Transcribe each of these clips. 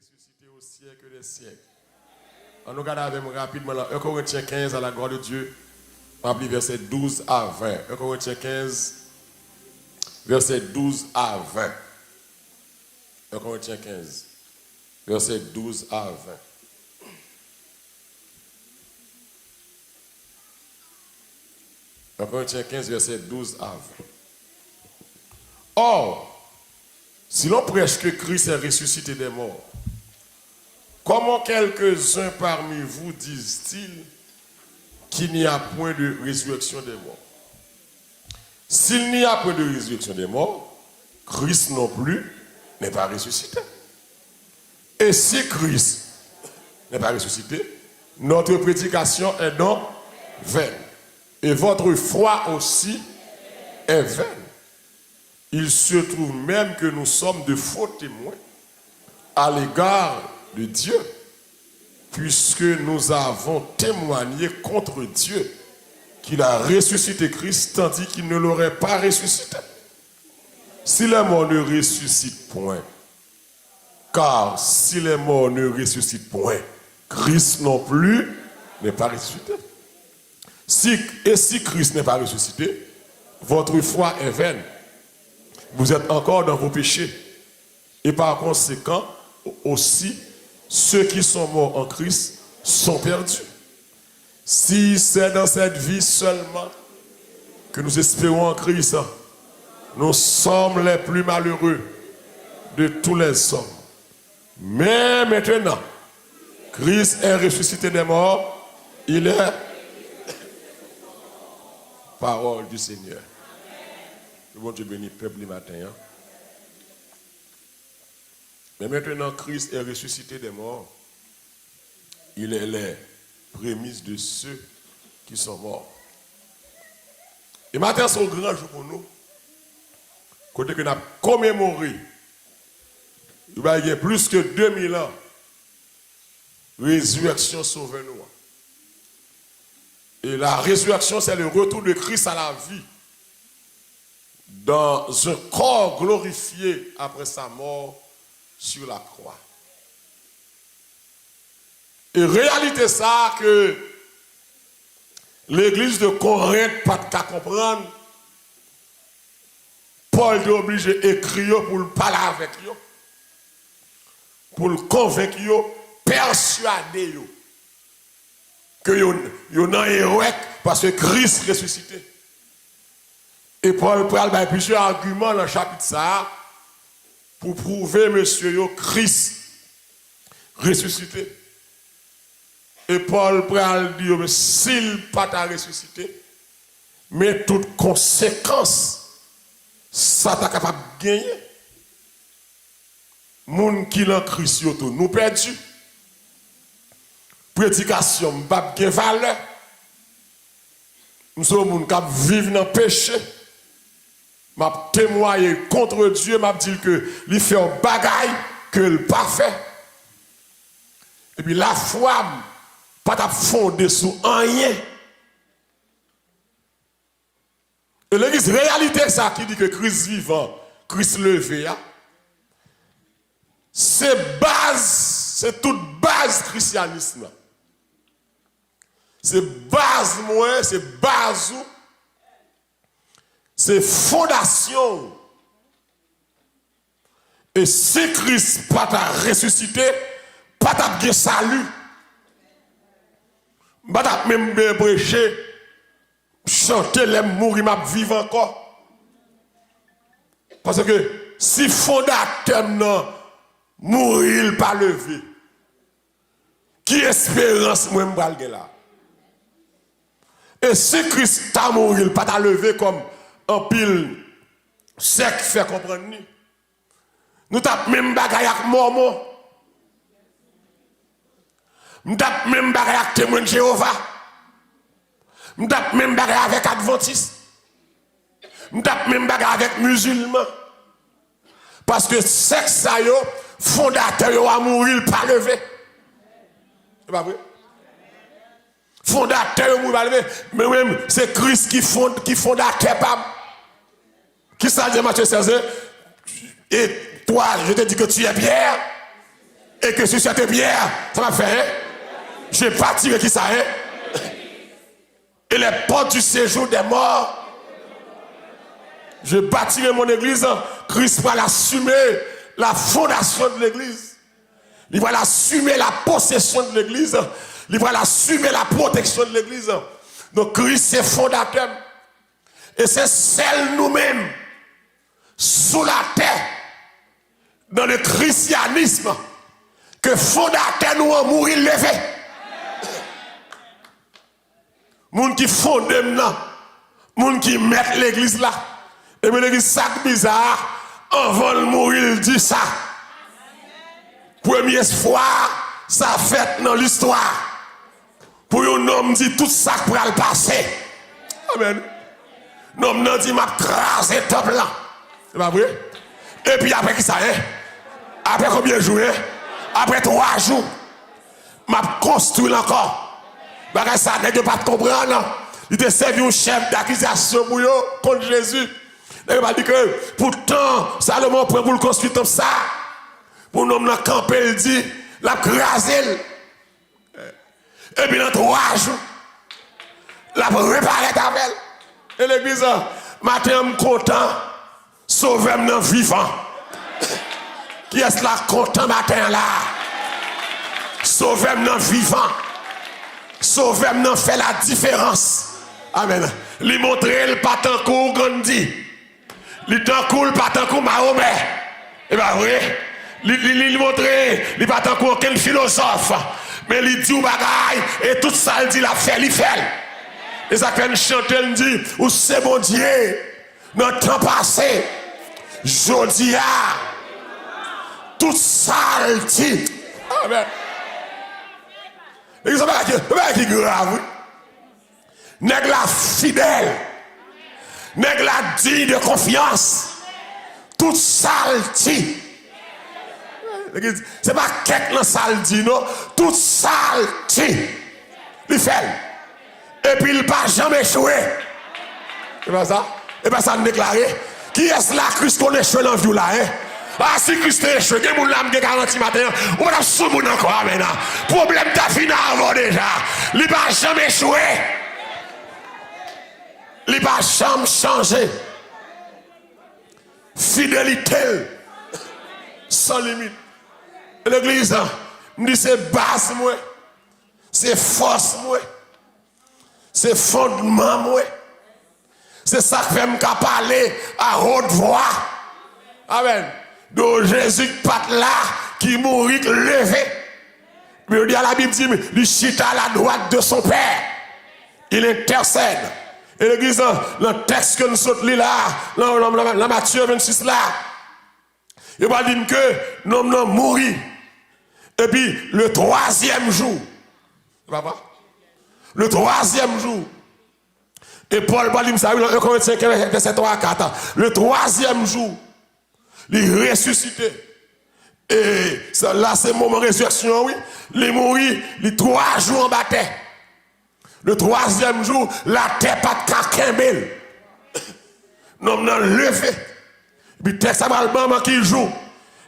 ressuscité au siècle des siècles. On nous regarde avec moi rapidement là, 1 Corinthiens 15 à la gloire de Dieu. On va lire verset 12 à 20. 1 Corinthiens 15, verset 12 à 20. 1 Corinthiens 15, verset 12 à 20. 1 Corinthiens 15, verset 12 à 20. Or, si l'on prêche que Christ est ressuscité des morts, comment quelques-uns parmi vous disent-ils qu'il n'y a point de résurrection des morts? S'il n'y a point de résurrection des morts, Christ non plus n'est pas ressuscité. Et si Christ n'est pas ressuscité, notre prédication est donc vaine. Et votre foi aussi est vaine. Il se trouve même que nous sommes de faux témoins à l'égard de Dieu, puisque nous avons témoigné contre Dieu qu'il a ressuscité Christ, tandis qu'il ne l'aurait pas ressuscité. Si les morts ne ressuscitent point, car si les morts ne ressuscitent point, Christ non plus n'est pas ressuscité. Si Christ n'est pas ressuscité, votre foi est vaine. Vous êtes encore dans vos péchés. Et par conséquent, aussi, ceux qui sont morts en Christ sont perdus. Si c'est dans cette vie seulement que nous espérons en Christ, nous sommes les plus malheureux de tous les hommes. Mais maintenant, Christ est ressuscité des morts, il est parole du Seigneur. Le bon Dieu bénit le peuple du matin. Mais maintenant, Christ est ressuscité des morts. Il est les prémices de ceux qui sont morts. Et matin, c'est un grand jour pour nous. Côté que nous avons commémoré, il y a plus que 2000 ans, résurrection sauve nous. Et la résurrection, c'est le retour de Christ à la vie, dans un corps glorifié après sa mort sur la croix. Et réalité ça que l'église de Corinthe pas qu'à comprendre, Paul est obligé d'écrire pour le parler avec eux, pour le convaincre, persuader que vous n'en héroïque parce que Christ ressuscité. Et Paul prend plusieurs arguments dans le chapitre ça pour prouver monsieur Christ ressuscité. Et Paul prend dire mais s'il pas t'a ressuscité, mais toute conséquence ça t'a capable de gagner. Moun qui l'en Christ nous perdus. Prédication pas de valeur. Nous sommes moun qui vivent dans le péché. M'a témoigné contre Dieu, m'a dit que il fait un bagaille que le pas fait. Et puis la foi pas t'a fondé sur rien. Et l'église réalité ça qui dit que Christ vivant, Christ levé, c'est base, c'est toute base christianisme. C'est base moi, c'est base ou c'est fondation. Et si Christ pas t'a ressuscité, pas t'a bien salut. Pas t'a même bien prêché, chanter les mourir m'a vivre encore. Parce que si fondateur non mourir pas levé, qui espérance moi m'bral là? Et si Christ t'a mourir pas t'a levé comme en pile sec fait comprendre ni. Nous t'a même bagaille avec mormon. Nous t'a même bagaille avec témoin de Jéhovah. Nous t'a même bagaille avec adventistes. Nous t'a même bagaille avec musulmans. Parce que sexe ça yo fondateur yo a mourir pas levé. C'est pas vrai? Fondateur yo pas levé, mais même c'est Christ qui fondateur pas. Qui ça dit Matthieu 16? Et toi, je te dis que tu es Pierre. Et que sur cette pierre, ça m'a fait, hein? Je bâtirai qui ça, hein? Et les portes du séjour des morts, je bâtirai mon église. Christ va l'assumer la fondation de l'église. Il va l'assumer la possession de l'église. Il va l'assumer la protection de l'église. Donc Christ c'est fondateur. Et c'est celle nous-mêmes, sous la terre, dans le christianisme, que fondateur nous a mouru levé. Moun qui fonde maintenant, moun qui met l'église là. Et bien l'église sac bizarre, avant de mourir, il dit ça. Premier espoir, ça fait dans l'histoire. Pour un homme dit tout ça pour le passer. Amen. L'homme n'a dit m'a crasé top là. C'est pas vrai? Et puis après qui ça est? Après combien de jours? Après 3 jours, m'a construit encore. Parce que ça n'est pas de comprendre. Il te servi un chef d'accusation pour eux contre Jésus. Il m'a dit que pourtant, Salomon prend pour le construire comme ça. Pour nous camper, il dit, la craser. Et puis dans 3 jours, la réparer ta belle. Et l'église, matin, je suis content, sauver-moi vivant. Qui est-ce là content matin là? Sauver-moi vivant. Sauver-moi fait la différence. Amen. Lui montrer le patankou Gandhi. Lui tankou le patankou Mahomet. Et bien vrai. Lui montrer le patankou aucun philosophe. Mais lui dit bagaille et tout ça il dit la fait, il fait. Et ça fait une chanter, il dit, ou c'est mon Dieu, dans le temps passé, jodi a, tout ça il dit. Amen. Et ça va qui grave. Nèg la fidèle. Nèg la digne de confiance. Tout ça il dit. C'est pas quelque dans ça il dit, non. Tout ça il dit. Il fait. Et puis il ne va jamais échouer. Et bien ça? Et bien ça déclaré. Qui est-ce là Christ qu'on échoue dans la vie là? Hein? Ah, si Christ est échoué, il y a des garanties matin, on va sous le monde encore maintenant. Problème ta fini avant déjà. Il ne va jamais échouer. Il ne va jamais changer. Fidélité sans limite. L'église, me dit c'est base moi, c'est force moi, c'est fondement moi. C'est ça que fait me parler à haute voix. Amen. Donc Jésus pas là qui mourit levé. Mais dit à la Bible dit il chita à la droite de son Père. Il intercède. Et l'église dans le texte que nous sommes là, dans Matthieu 26 là, il va dire que nous avons mouru. Et puis le 3e jour, papa, le 3e jour, et Paul va dire ça, dans 1 Corinthiens 15, verset 3 à 4, le 3e jour, il est ressuscité. Et là, c'est le moment de résurrection, oui. Il est mort, il est 3 jours en bataille. Le 3e jour, la terre pas de caquin. Nous avons levé. Et puis, texte à maman qui joue.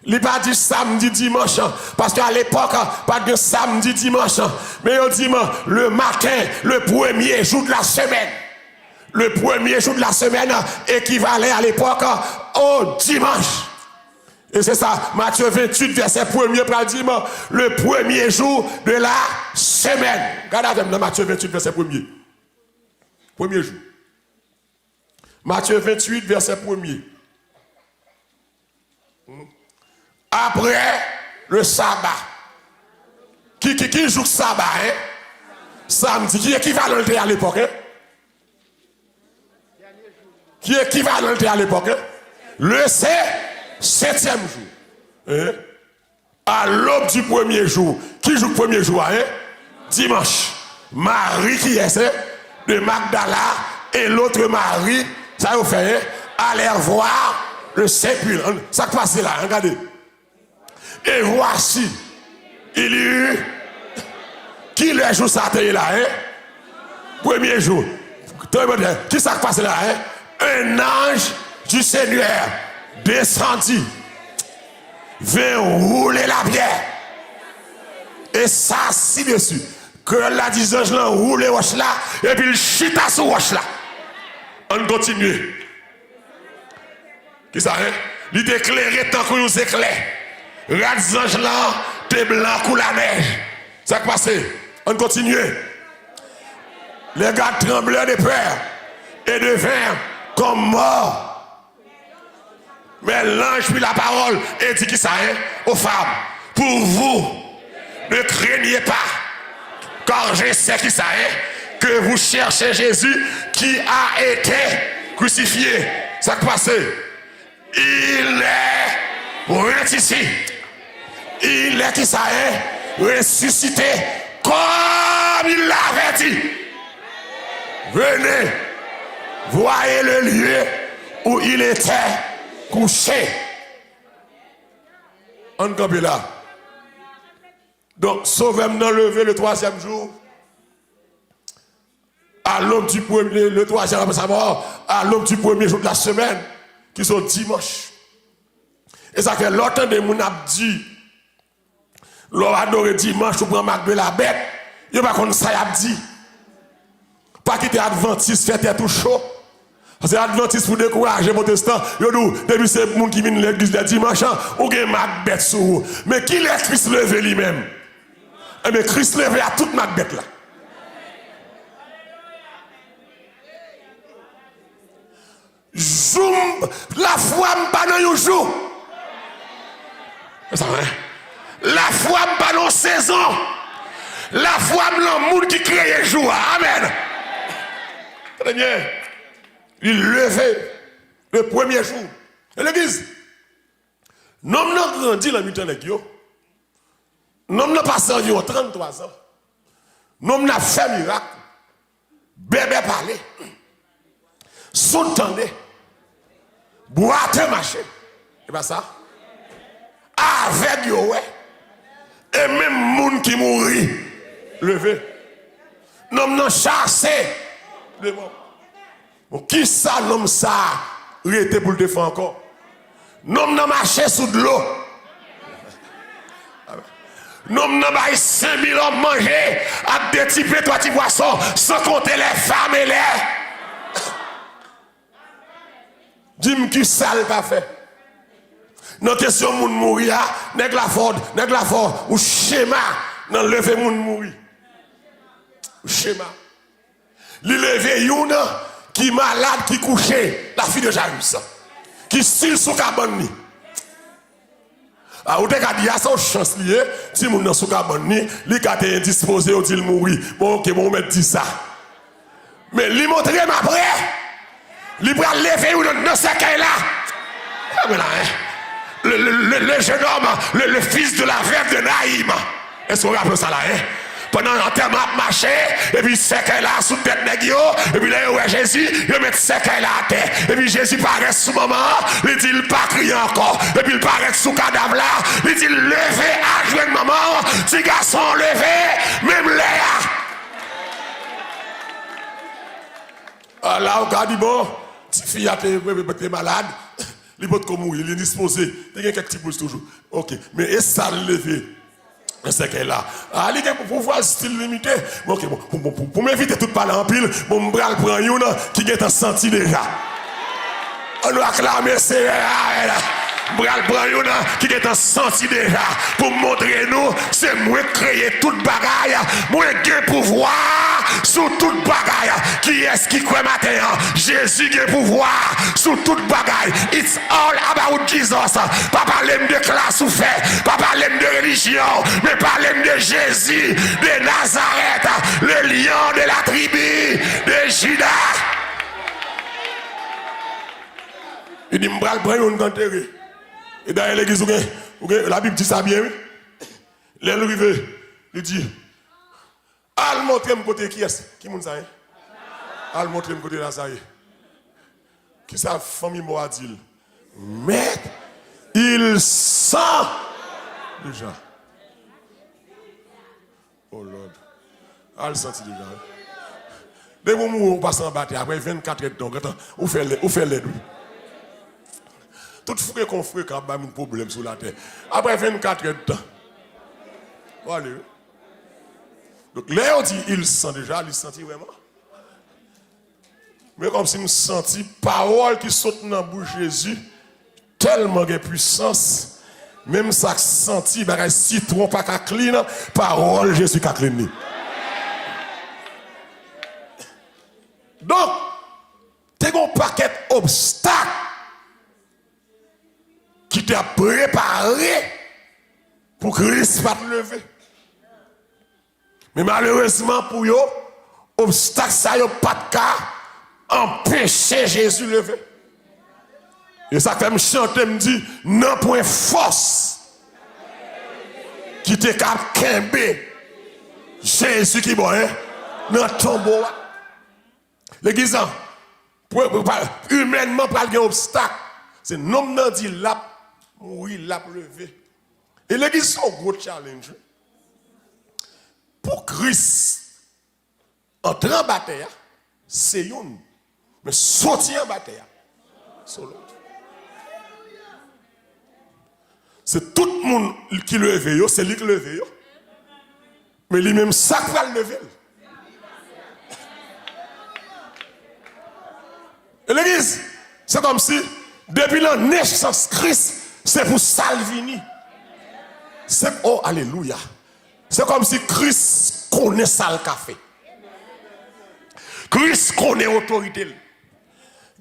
Il n'est pas dit samedi, dimanche. Parce qu'à l'époque, pas de samedi, dimanche. Mais on dit le matin, le 1er jour de la semaine. Le 1er jour de la semaine équivalait à l'époque au dimanche. Et c'est ça, Matthieu 28, verset 1er, pour dire le 1er jour de la semaine. Regardez dans Matthieu 28, verset 1er. 1er jour. Matthieu 28, verset 1er. Après le sabbat. Qui joue le sabbat, hein? Samedi. Qui est équivalent à l'époque, hein? Qui est équivalent à l'époque, hein? Le 7e jour. Hein? À l'aube du 1er jour. Qui joue le 1er jour, hein? Dimanche. Marie qui est, hein? De Magdala et l'autre Marie, ça vous fait, hein? Aller voir le sépulcre. Ça qui passe là, regardez. Et voici, il y eut, qui le jour ça là, hein? 1er jour. Qui ça qui passe là, hein? Un ange du Seigneur descendit, vint rouler la pierre. Et ça, si dessus. Que la disage là, roule roche là, et puis il chita sur roche là. On continue. Qui ça, hein? Il t'éclaire tant que nous éclaire. Radizange là, t'es blanc comme la neige. Ça qui passe. On continue. Les gars tremblaient de peur et devinrent comme morts. Mais l'ange puis la parole et dit qui ça, hein? Aux femmes, pour vous, ne craignez pas. Car je sais qui ça est, que vous cherchez Jésus qui a été crucifié. Ça qui passe. Il est ressuscité. Il est qui ça est, ressuscité comme il l'avait dit. Venez, voyez le lieu où il était couché. On campe là. Donc, sauvez-moi dans lever le 3e jour. À l'aube du premier, le 3e après sa mort, à l'aube du premier jour de la semaine, qui sont dimanche. Et ça fait longtemps que mon a dit, l'on adore dimanche, ou prend Mac de la bête, il n'y a pas comme ça, il a dit. Pas quitter Adventiste, fait tout chaud. Parce que Adventiste pour décourager les protestants, il dit, depuis c'est le monde qui vient de l'église le dimanche, ou il y a Mac bête sur vous. Mais qui est Christ levé lui-même? Eh bien, Christ levé à toute Mac bête là. Zoom, la foi pas dans un jour. Ça va, hein? La foi pas dans saison. La foi dans le monde qui crée un jour. Amen. Très bien. Il levait le premier jour. Et l'église, nous avons grandi dans le temps de Dieu. Nous avons passé environ 33 ans. Nous avons fait miracle. Bébé parler. Sous-tendait. Boite marché. Et bien ça. Avec yo, ouais. Et même les gens qui mourit, levé. Nous avons chassé. Bon, qui ça, l'homme ça, arrêté pour le défendre encore? Nous avons marché sous de l'eau. Nous avons 5000 hommes mangés avec des petits petits poissons, sans compter les femmes et les. Dis-moi qui ça le pas fait. Dans question moun mourir, nèg la ford, ou schéma dans lever moun mourir. Schéma. Li lever youn qui malade qui couché, la fille de Jairus. Qui style sous cabane ni. Ah ou te ka di a son chance lié, si moun nan sous cabane ni, li ka te indisposé ou dit mourir. Bon OK, bon mettre dit ça. Mais li montre m'après. Li pral lever ou dans ce cas là. Ah mais là hein. Le jeune homme, le fils de la veuve de Naïm. Est-ce qu'on rappelle ça là, hein? Pendant un temps, il marché, et puis c'est qu'elle là sous tête de et puis là, ouais, Jésus, il met c'est qu'elle là à terre. Et puis Jésus paraît sous moment, il dit, il pas crier encore. Et puis il paraît sous cadavre là, il dit, levez à jouer maman, petit garçon, levez, même Léa. Ah là, on a dit, bon, petite fille a été malade. Il peut mourir, il est disposé. Il y a quelques petits pouces toujours. Ok, mais est-ce ça levé? C'est qu'elle là. Ah, il y a pour voir le style limité. Ok, bon, pour m'éviter tout parler en pile, bon, je vais prendre une qui est senti déjà. On doit acclamer c'est je vais prendre une qui est senti déjà. Pour montrer nous, c'est moi créer toute bagaille, moi qui pouvoir sur toute bagaille. Qui est-ce qui croit matin? Jésus qui pouvoir sur toute bagaille. It's all about Jesus. Pas parler de classe ou fait, pas parler de religion, mais parler de Jésus, de Nazareth, le lion de la tribu de Juda. Il dit, je vais prendre une enterré. Et dans l'église, la Bible dit ça bien, oui. L'arrivée, il dit, al montrer mon côté qui est? Qui moun ça? Al montrer mon côté Lazare. Qui sa famille m'a dit? Mais il sent déjà. Oh Lord. Al senti déjà. Dès que vous passez en bataille, après 24 heures de temps, vous faites les deux. Tout frère qu'on frère quand même un problème sur la terre. Après 24 heures de temps. Allez. Donc là, on dit, il sent déjà, il sentit vraiment. Mais comme si me senti parole qui saute dans la bouche de Jésus, tellement de puissance, même ça senti, bah, citron pas qu'à clean, parole Jésus qu'à clean. Donc, tu as un paquet d'obstacles qui t'a préparé pour que Christ va te lever. Mais malheureusement pour eux, obstacle ça n'a pas de cas empêcher Jésus de lever. Et ça fait me chanter, me dit, non point force qui te cap kembe Jésus qui bon, hein, dans tombeau. L'église, humainement, pas de obstacle. C'est non nan dit là, mourir, là, lever. Et l'église, c'est un gros challenge. Pour Christ, entrer en bataille, c'est une. Mais sortir en bataille, c'est l'autre. C'est tout le monde qui lève, c'est lui qui lève. Mais lui-même, ça va le lever. Et l'église, c'est comme si, depuis la naissance Christ, c'est pour Salvini. C'est, oh, alléluia. C'est comme si Christ connaît ça le café. Christ connaît l'autorité.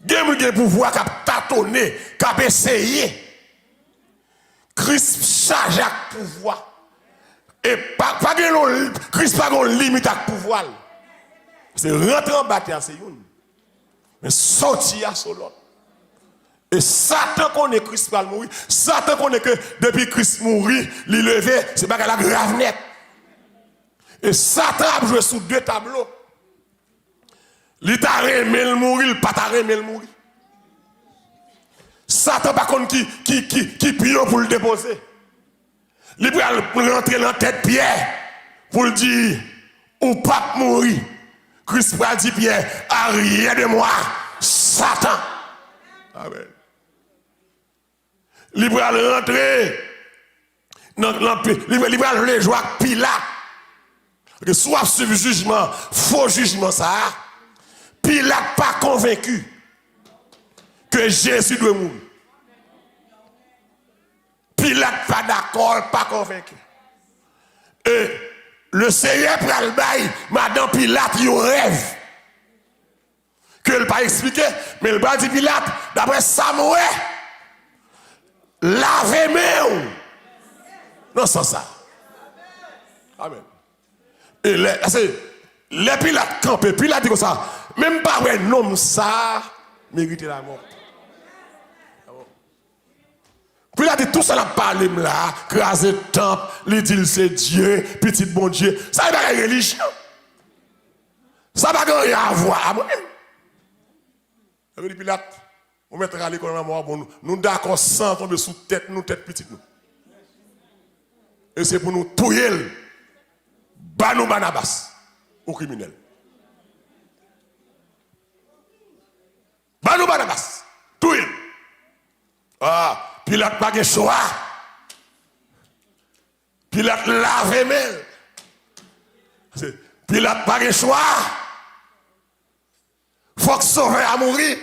Il y a pouvoir qui a tâtonné, qui a essayé. Christ charge à pouvoir. Et Christ n'a pas de limite à pouvoir. C'est rentrer en bataille, c'est une. Mais sortir à son l'autre. Et Satan connaît Christ va mourir. Satan connaît que depuis Christ mourit, il levé, c'est pas la grave net. Et Satan a joué sur deux tableaux. Il t'a remis le mourir, il pas t'a remis le mourir. Satan par contre qui pire pour le déposer. Il va rentrer dans la tête Pierre pour le dire ou pas mourir. Christ va dire Pierre, arrière de moi, Satan. Amen. Il va rentrer il va le jouer avec Pilate. Soit sur le jugement, faux jugement ça. Pilate pas convaincu que Jésus doit mourir. Pilate pas d'accord, pas convaincu. Et le Seigneur prend le bail, madame Pilate, il rêve. Que le pas expliqué, mais le bas dit Pilate, d'après Samuel, lavez-moi. Non, sans ça. Amen. Et les Pilate campé, Pilate dit comme ça, même pas un homme ça mérite la mort. Puis il a dit tout ça, la parlé là, craser le temple, il dit c'est Dieu, petit bon Dieu. Ça n'est pas une religion. Ça n'a pas rien à voir à moi-même. Il dit Pilate, on mettra à l'école de mort, nous d'accord sans tomber sous tête, nous tête petite nous. Et c'est pour nous touiller, banou Barnabas, aux criminels. Banou Barnabas, touiller. Ah. Pilate pas de choix. Pilate lave main. Pilate pas de choix. Faut que sauver à mourir.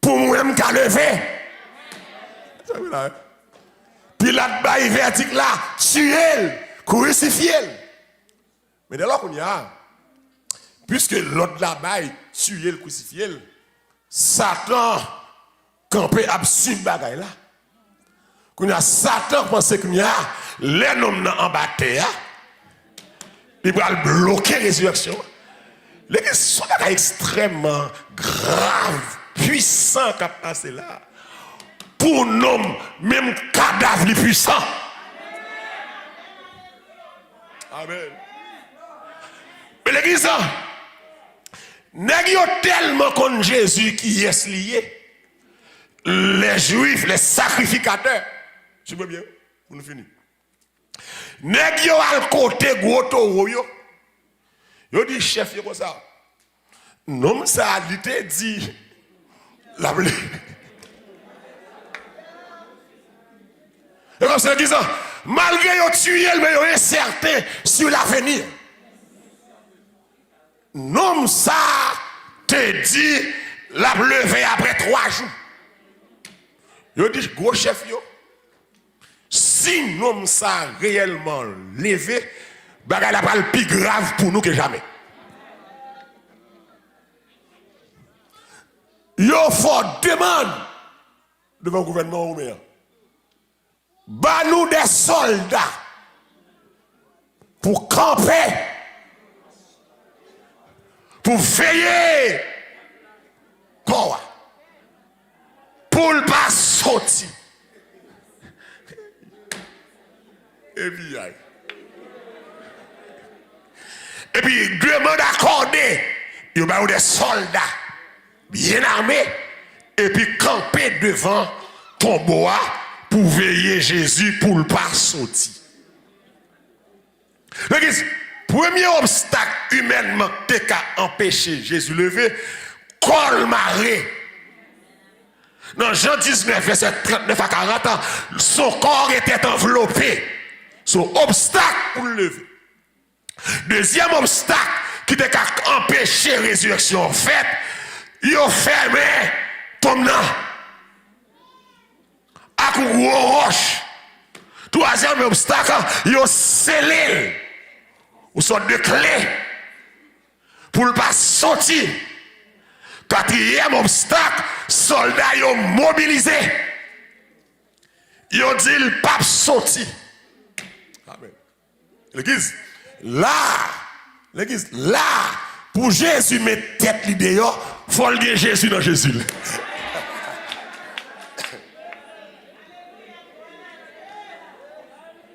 Pour moi-même qu'à lever. Pilate ba verdict là, tuer, crucifier. Mais dès lors qu'on y a, puisque l'autre là-bas, tuer, crucifier, Satan campé absurde bagaille là. Qu'on a Satan pensé qu'il y a les hommes en bataille, il va bloquer la résurrection. Les questions sont extrêmement graves, puissants qui passé là. Pour nous, même cadavre les puissants. Amen. Mais l'église, n'est-ce pas tellement contre Jésus qui est lié? Les juifs, les sacrificateurs, je veux bien, pour nous finir. Nèg yo al côté gros taureau yo. Yo dit chef yo comme ça. Non ça a dit la blé. Et comme c'est qui ça? malgré yon tué, mais yon incertain sur l'avenir. Non, ça te dit la levé après 3 jours. Yo dit, gros chef yo, si nous ça réellement levé, bagay la pral plus grave pour nous que jamais. Yo faut demande devant le gouvernement roumain. Ba nous des soldats pour camper, pour veiller, pour ne pas sortir. Et puis, demande accordé, il y a des soldats bien armés, et puis camper devant ton bois pour veiller Jésus pour ne pas sortir. Le premier obstacle humainement qui a empêché Jésus lever, col marée. Dans Jean 19, verset 39 à 40 ans, son corps était enveloppé. Son obstacle pour le lever. Deuxième obstacle qui t'a empêché la résurrection en fait, il a fermé ton nom. À gros roche. Troisième obstacle, il a scellé ou sorte de clé pour ne pas sortir. Quatrième obstacle, soldats ont mobilisé. Ils ont dit le pape sorti. Amen. L'église, là, pour Jésus mettre tête l'idée, il faut le dire Jésus dans Jésus.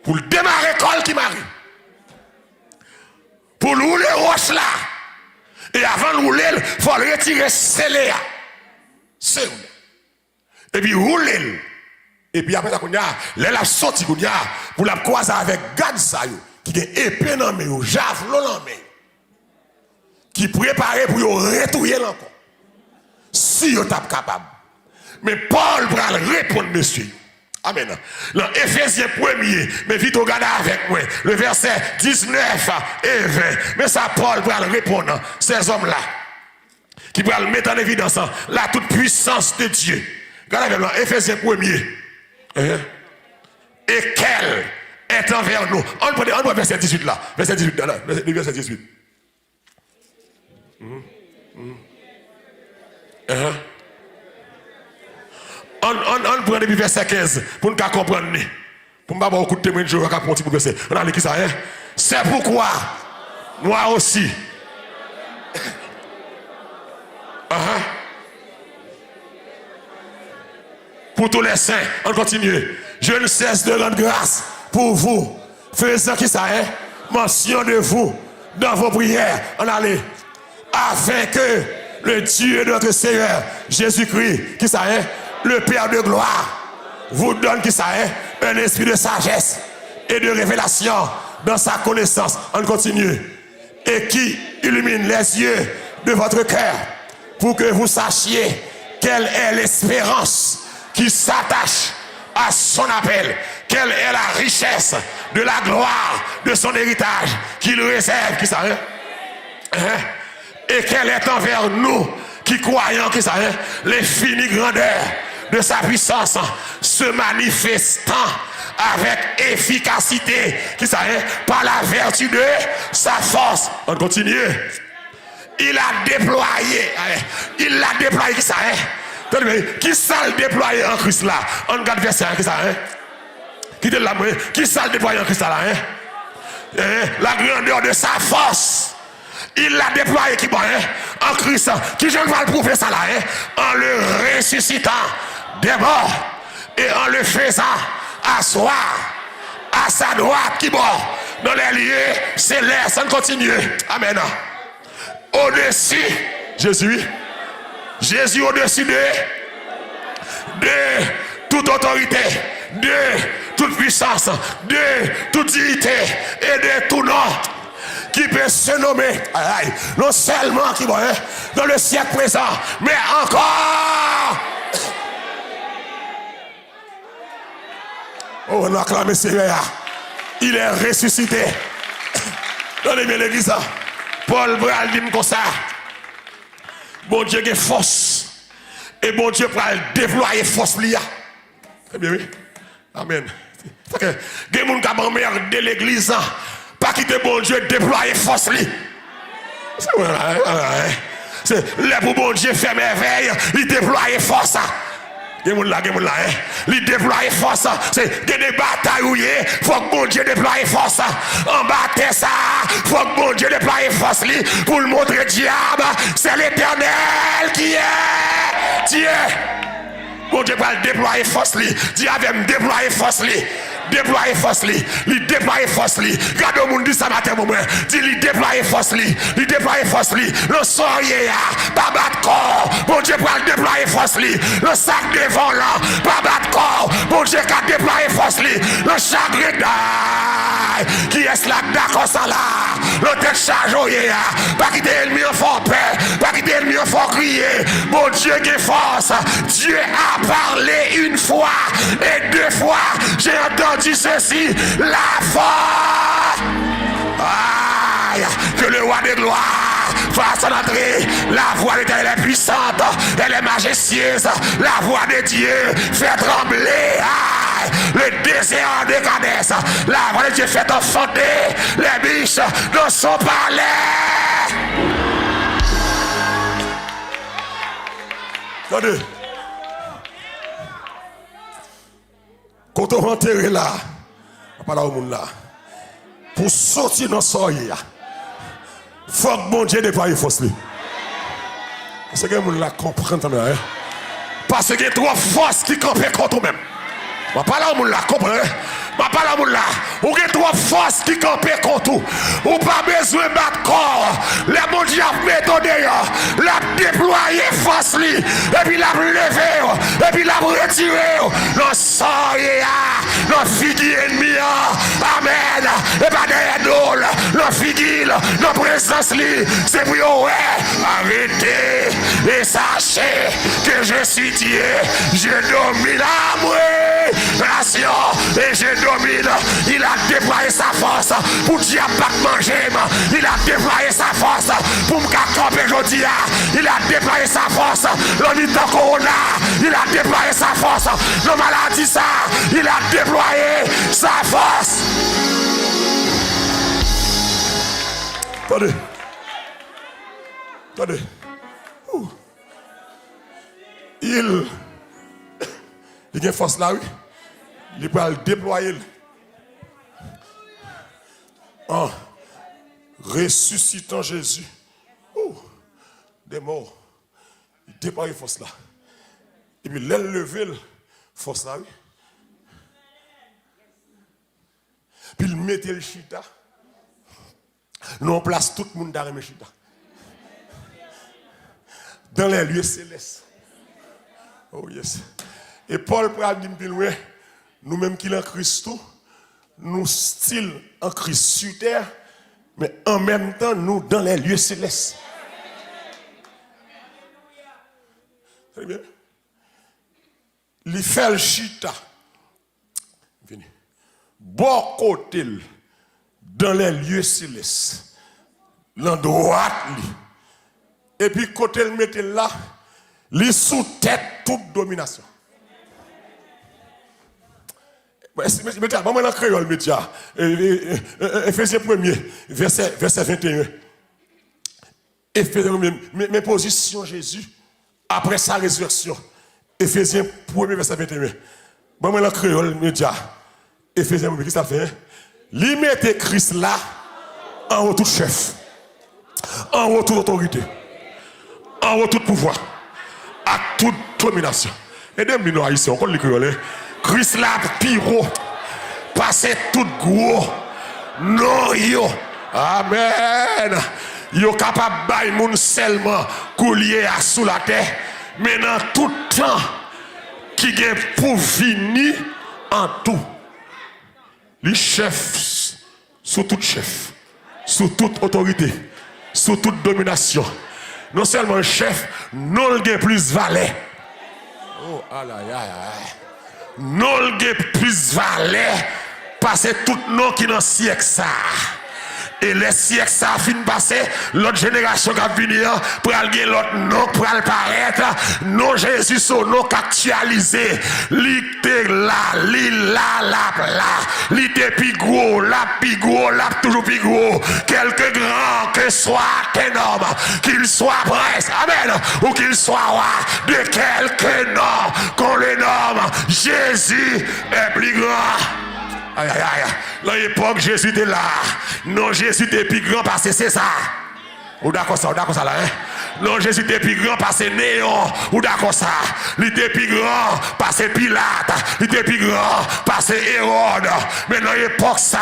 Pour le démarrer l'école qui m'arrive. Pour le rouler roche là. Et avant de rouler, il faut retirer scellé. Et puis rouler. Et puis après ça, il a sorti pour la croiser avec garde ça, qui est épée dans le javelot dans le qui préparé pour retrouver encore. Si vous êtes capable. Mais Paul va répondre, monsieur. Amen. Dans Éphésiens 1er, mais vite regardez avec moi, le verset 19 et 20. Mais ça, Paul va répondre, ces hommes-là, qui vont le mettre en évidence, la toute puissance de Dieu. Regardez avec moi, Éphésiens 1er. Et quel est envers nous. On prend verset 18 là. Verset 18 là. Verset 18. On prend depuis verset 15 pour nous comprendre. Pour ne pas avoir beaucoup de témoins de Jéhovah qui pour verset. On a dit ça. C'est pourquoi moi aussi. Pour tous les saints, on continue. Je ne cesse de rendre grâce pour vous. Faisant qui ça est? Mention de vous dans vos prières. On allait. Afin que le Dieu de notre Seigneur, Jésus-Christ, qui ça est? Le Père de gloire, vous donne qui ça est? Un esprit de sagesse et de révélation dans sa connaissance. On continue. Et qui illumine les yeux de votre cœur pour que vous sachiez quelle est l'espérance qui s'attache à son appel. Quelle est la richesse de la gloire de son héritage qu'il réserve, qui ça est? Et quelle est envers nous qui croyons, qui ça est? L'infinie grandeur de sa puissance se manifestant avec efficacité, qui ça est? Par la vertu de sa force. On continue. Il a déployé, qui ça est? Qui s'est déployé en Christ là? On regarde verset 1, qui ça est? Qui te l'a dit? Qui s'est déployé en Christ là? La grandeur de sa force. Il l'a déployé qui en Christ. Qui je vais le prouver ça là? En le ressuscitant des morts et en le faisant asseoir à sa droite qui dans les lieux célestes. On continue. Amen. Au-dessus, Jésus au-dessus de toute autorité, de toute puissance, de toute dignité et de tout nom qui peut se nommer, non seulement qui va dans le siècle présent, mais encore. Oh, on acclame Seigneur. Il est ressuscité. Donnez bien l'église. Paul Bral dit comme ça. Bon Dieu a force. Et bon Dieu va déployer force liya. Très bien, oui. Amen. Il y a des gens qui ont de l'église. Pas quitter bon Dieu déployer force liya. C'est là pour bon Dieu faire merveille. Il déploie force. Il déploie force. C'est des batailles où il faut que bon Dieu déploie force. En bataille ça, faut que bon Dieu déploie force pour le montrer diable. C'est l'Éternel qui est Dieu. Bon Dieu va déployer force. Diable va me déployer force. Déployer force il déploie force regarde au monde dit ça matin moment dit il déploie force il déploie force le soyer pas battre corps bon Dieu pour déployer force le sac devant là pas battre corps bon Dieu qui déployer force le chagrin d'ail qui est là d'accord ça là le tête chargé pas quitter l'ennemi en fort peur pas quitter l'ennemi en fort crier bon Dieu qui force Dieu a parlé une fois et deux fois j'ai entendu ceci, la force. Aïe, que le roi des gloires fasse son entrée. La voix de Dieu est puissante, elle est majestueuse. La voix de Dieu fait trembler. Aïe, le désert en décadence. La voix de Dieu fait enfanter les biches dans son palais. Attendez. Quand on rentre là, pas là au monde là, pour sortir dans ce soir, il faut que bon Dieu déploie force. C'est que le monde là comprend. Parce qu'il y a trois forces qui campent contre eux-mêmes. Je ne parle pas là au monde là, comprends. Je ne parle pas là au monde là. Il y a trois forces qui campent contre eux. Ou pas besoin de battre corps. Les bon Dieu a méthode, l'a déployé force, et puis l'a levé, et puis l'a retiré. Non, ça y est, non, figure ennemi. Amen. Et pas derrière nous, non, figure, non, présence, c'est pour vous. Arrêtez et sachez que je suis Dieu. Je domine la nation et je domine. Il a déployé sa force pour dire pas manger. Il a déployé sa force pour me camper aujourd'hui. Il a déployé sa force. L'homme de corona. Il a déployé sa force. Le maladie ça. Il a déployé sa force. Attendez. Attendez. Il y a une force là, oui. Il peut le déployer. En ressuscitant Jésus des morts, il déploie force là. Et puis l'élever force là, oui. Puis il mettait le chita. Nous on place tout le monde dans le chita. Dans les lieux célestes. Oh yes. Et Paul pral dit plus loin, nous-mêmes qui en Christ, nous style en Christ sur terre, mais en même temps nous dans les lieux célestes. Très bien. Il fait le chita. Venez. Bon côté dans les lieux célestes. L'endroit et puis côté le mettait là, il sous tête toute domination. Mettez moi dans créole média. Éphésiens 1er verset 21. Éphésiens 1er mes positions Jésus après sa résurrection. Éphésiens 1er verset 21. Moi dans créole média. Éphésiens 1er, qu'est-ce que ça fait? Li mette Christ là en haut tout chef. En haut toute autorité. En haut tout pouvoir. À toute domination. Et des mineurs ici, on connaît le créole. Christ là, piro, passez tout gros, non yo, amen. Yo capable bailler moun seulement coulier à sous la terre, mais dans tout temps qui est pour venir en tout. Les chefs, sous tout chef, sous toute autorité, sous toute domination. Non seulement chef, non le plus valet. Oh, aïe, aïe, aïe. Non le plus valeur Parce que tout nom qui dans le siècle ça. Et les siècles ça fin passé, l'autre génération qui va venir pour aller l'autre nom pour aller paraître, non Jésus son nom actualisé, l'ité là, l'ité plus gros, toujours plus gros, quelque grand que soit qu'un homme, qu'il soit prince, amen, ou qu'il soit roi, de quelque nom qu'on le nomme, Jésus est plus grand. Aïe, aïe, aïe. Dans l'époque, Jésus était là. Non, Jésus était plus grand parce que c'est ça. Ou d'accord ça là, hein? Non, Jésus était plus grand parce que Néon. Ou d'accord ça. Il était plus grand parce que Pilate. Il était plus grand parce que Hérode. Mais dans l'époque, ça,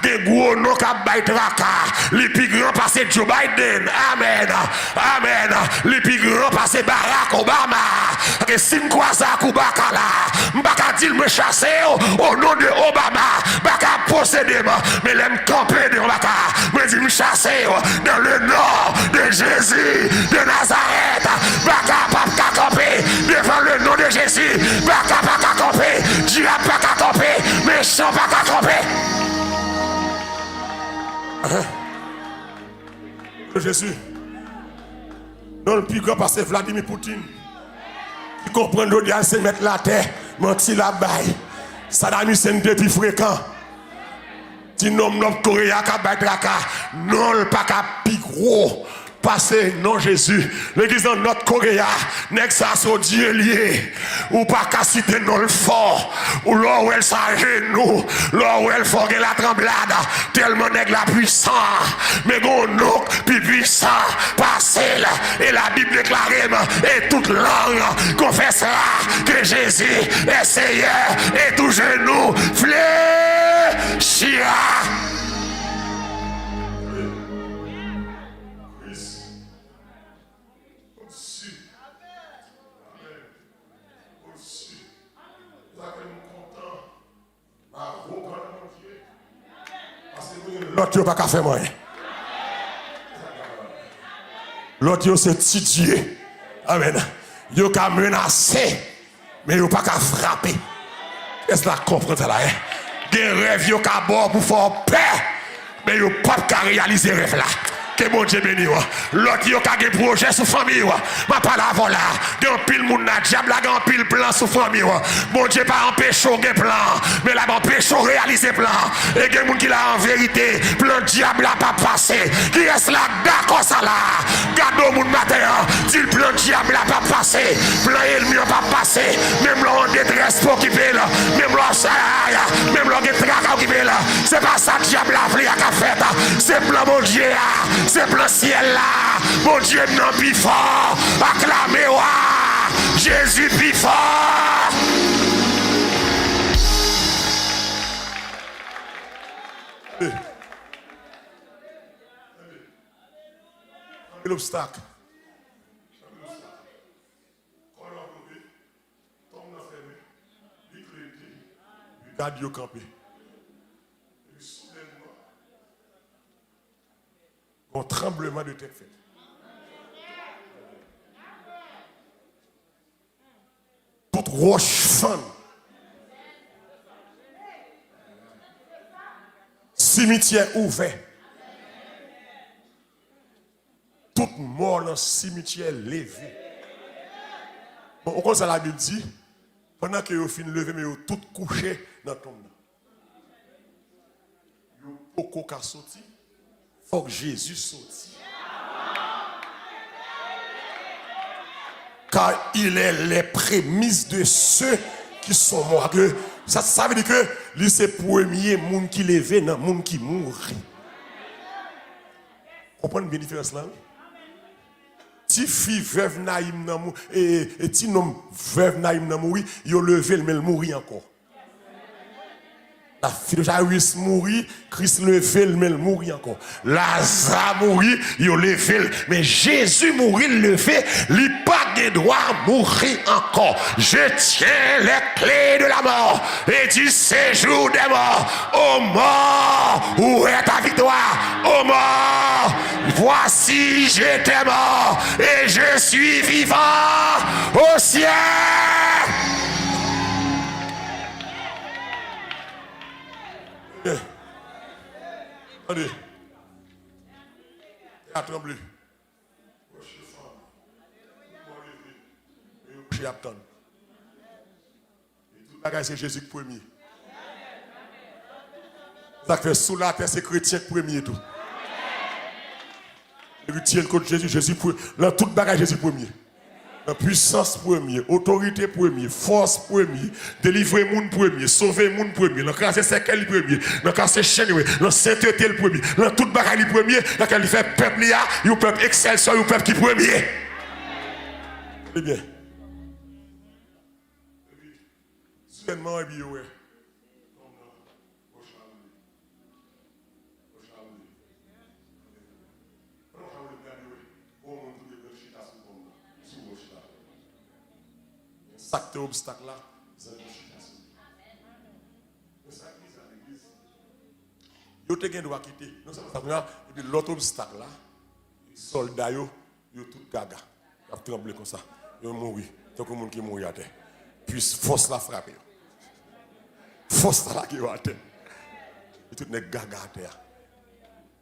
des gros noms qui ont traka. Il est plus grand parce que Joe Biden. Amen. Amen. Il est plus grand parce que Barack Obama. Que si je crois ça, Koubaka là, je ne vais pas dire me chasser au nom de Obama. Je ne vais pas posséder, mais je vais camper de Obama. Je vais dire me chasser dans le nom de Jésus de Nazareth. Baka pas camper devant le nom de Jésus. Baka pas camper, diable pas camper, méchant pas camper. Jésus. Non, le plus grand parce que Vladimir Poutine. Qui comprend l'autre, il se mettre la terre, menti la baille. Saddam Hussein depuis fréquent. Si nom Corée a non le pas plus gros. Parce non Jésus, l'église dans notre Corée, n'est-ce ça son Dieu lié, ou pas qu'à citer non le fort, ou là où elle s'agenouille, là où elle forge la tremblade, tellement n'est la puissant, mais gon non, puis puissant, passez là, et la Bible déclare, et toute langue confessera que Jésus est Seigneur, et tout genou fléchira. L'autre n'a pas qu'à faire moi. L'autre c'est petit Dieu. Amen. Il a menacé, mais il n'a pas qu'à frapper. Est-ce que vous comprenez ça là? Des rêves, il a bord pour faire peur, mais il n'a pas qu'à réaliser les rêves là. Que mon Dieu béni. L'autre qui a des projets sur famille. Ma pas la voilà. Il y a un pile moun na diable, il y a un pile plan sur famille. Mon Dieu pas empêché des plans, mais là empêché réaliser plan. Et il y a des gens qui l'a en vérité, plan diable n'a pas passé. Qui est là d'accord ça là? Garde au monde matin, dit le plan diable n'a pas passé. Plan ennemi n'a pas passé. Même là en détresse pour occuper là. Même là ça, même là qui traque occuper là. C'est pas ça diable a pris à fait. C'est plan mon Dieu. C'est le ciel là, mon Dieu non plus fort, acclamez-moi, Jésus plus fort. L'obstacle. Garde yo campé. Un tremblement de terre fait. Toute roche femme. Cimetière ouvert. Toute mort dans le cimetière levé. Bon, on commence à la Bible dit, pendant que vous finissez de lever, mais vous tout couché dans la tombe. Vous pouvez pas sortir. Il faut que Jésus sorte. Car il est les prémices de ceux qui sont morts. Ça veut dire que lui c'est le premier monde qui levé dans le monde qui mourit. Vous comprenez bien la différence là? Si fille veuve naïm nan mou et ti nom veuve naïm nan mouri, yo levé mais il mourit encore. La fille de Jairus mourit, Christ levé, mais il mourit encore. Lazare mourit, il levé, mais Jésus mourit, levé, il n'a pas de droit à mourir encore. Je tiens les clés de la mort et du séjour des morts. Ô mort, où est ta victoire? Ô mort, voici j'étais mort et je suis vivant au ciel. Bien. Attendez. Il a tremblé. Je attends. Et tout le bagage, c'est Jésus premier. Ça fait sous la terre, c'est chrétien premier tout. Héritier le code Jésus, Jésus premier. Dans tout le bagage, Jésus premier. La puissance premier, autorité premier, force premier, délivrer monde premier, sauver monde premier, dans casser cercle premier, dans casser chaîne, dans sainteté le premier, dans toute bagage le premier, dans qu'il fait peuple là, il peuple excel sur le peuple qui premier. Eh bien. Soudainement, et bien ouais. Cet obstacle là, c'est une chitation. C'est ça qui est à l'église. Yo te gen doit quitter. Non seulement et puis l'autre obstacle là, les soldats yo tout gaga. Ils ont tremblé comme ça. Ils ont mouru. Tant que monde qui mourit à terre. Puis force la frappe. Force la qui va à terre. Et tout n'est gaga à terre.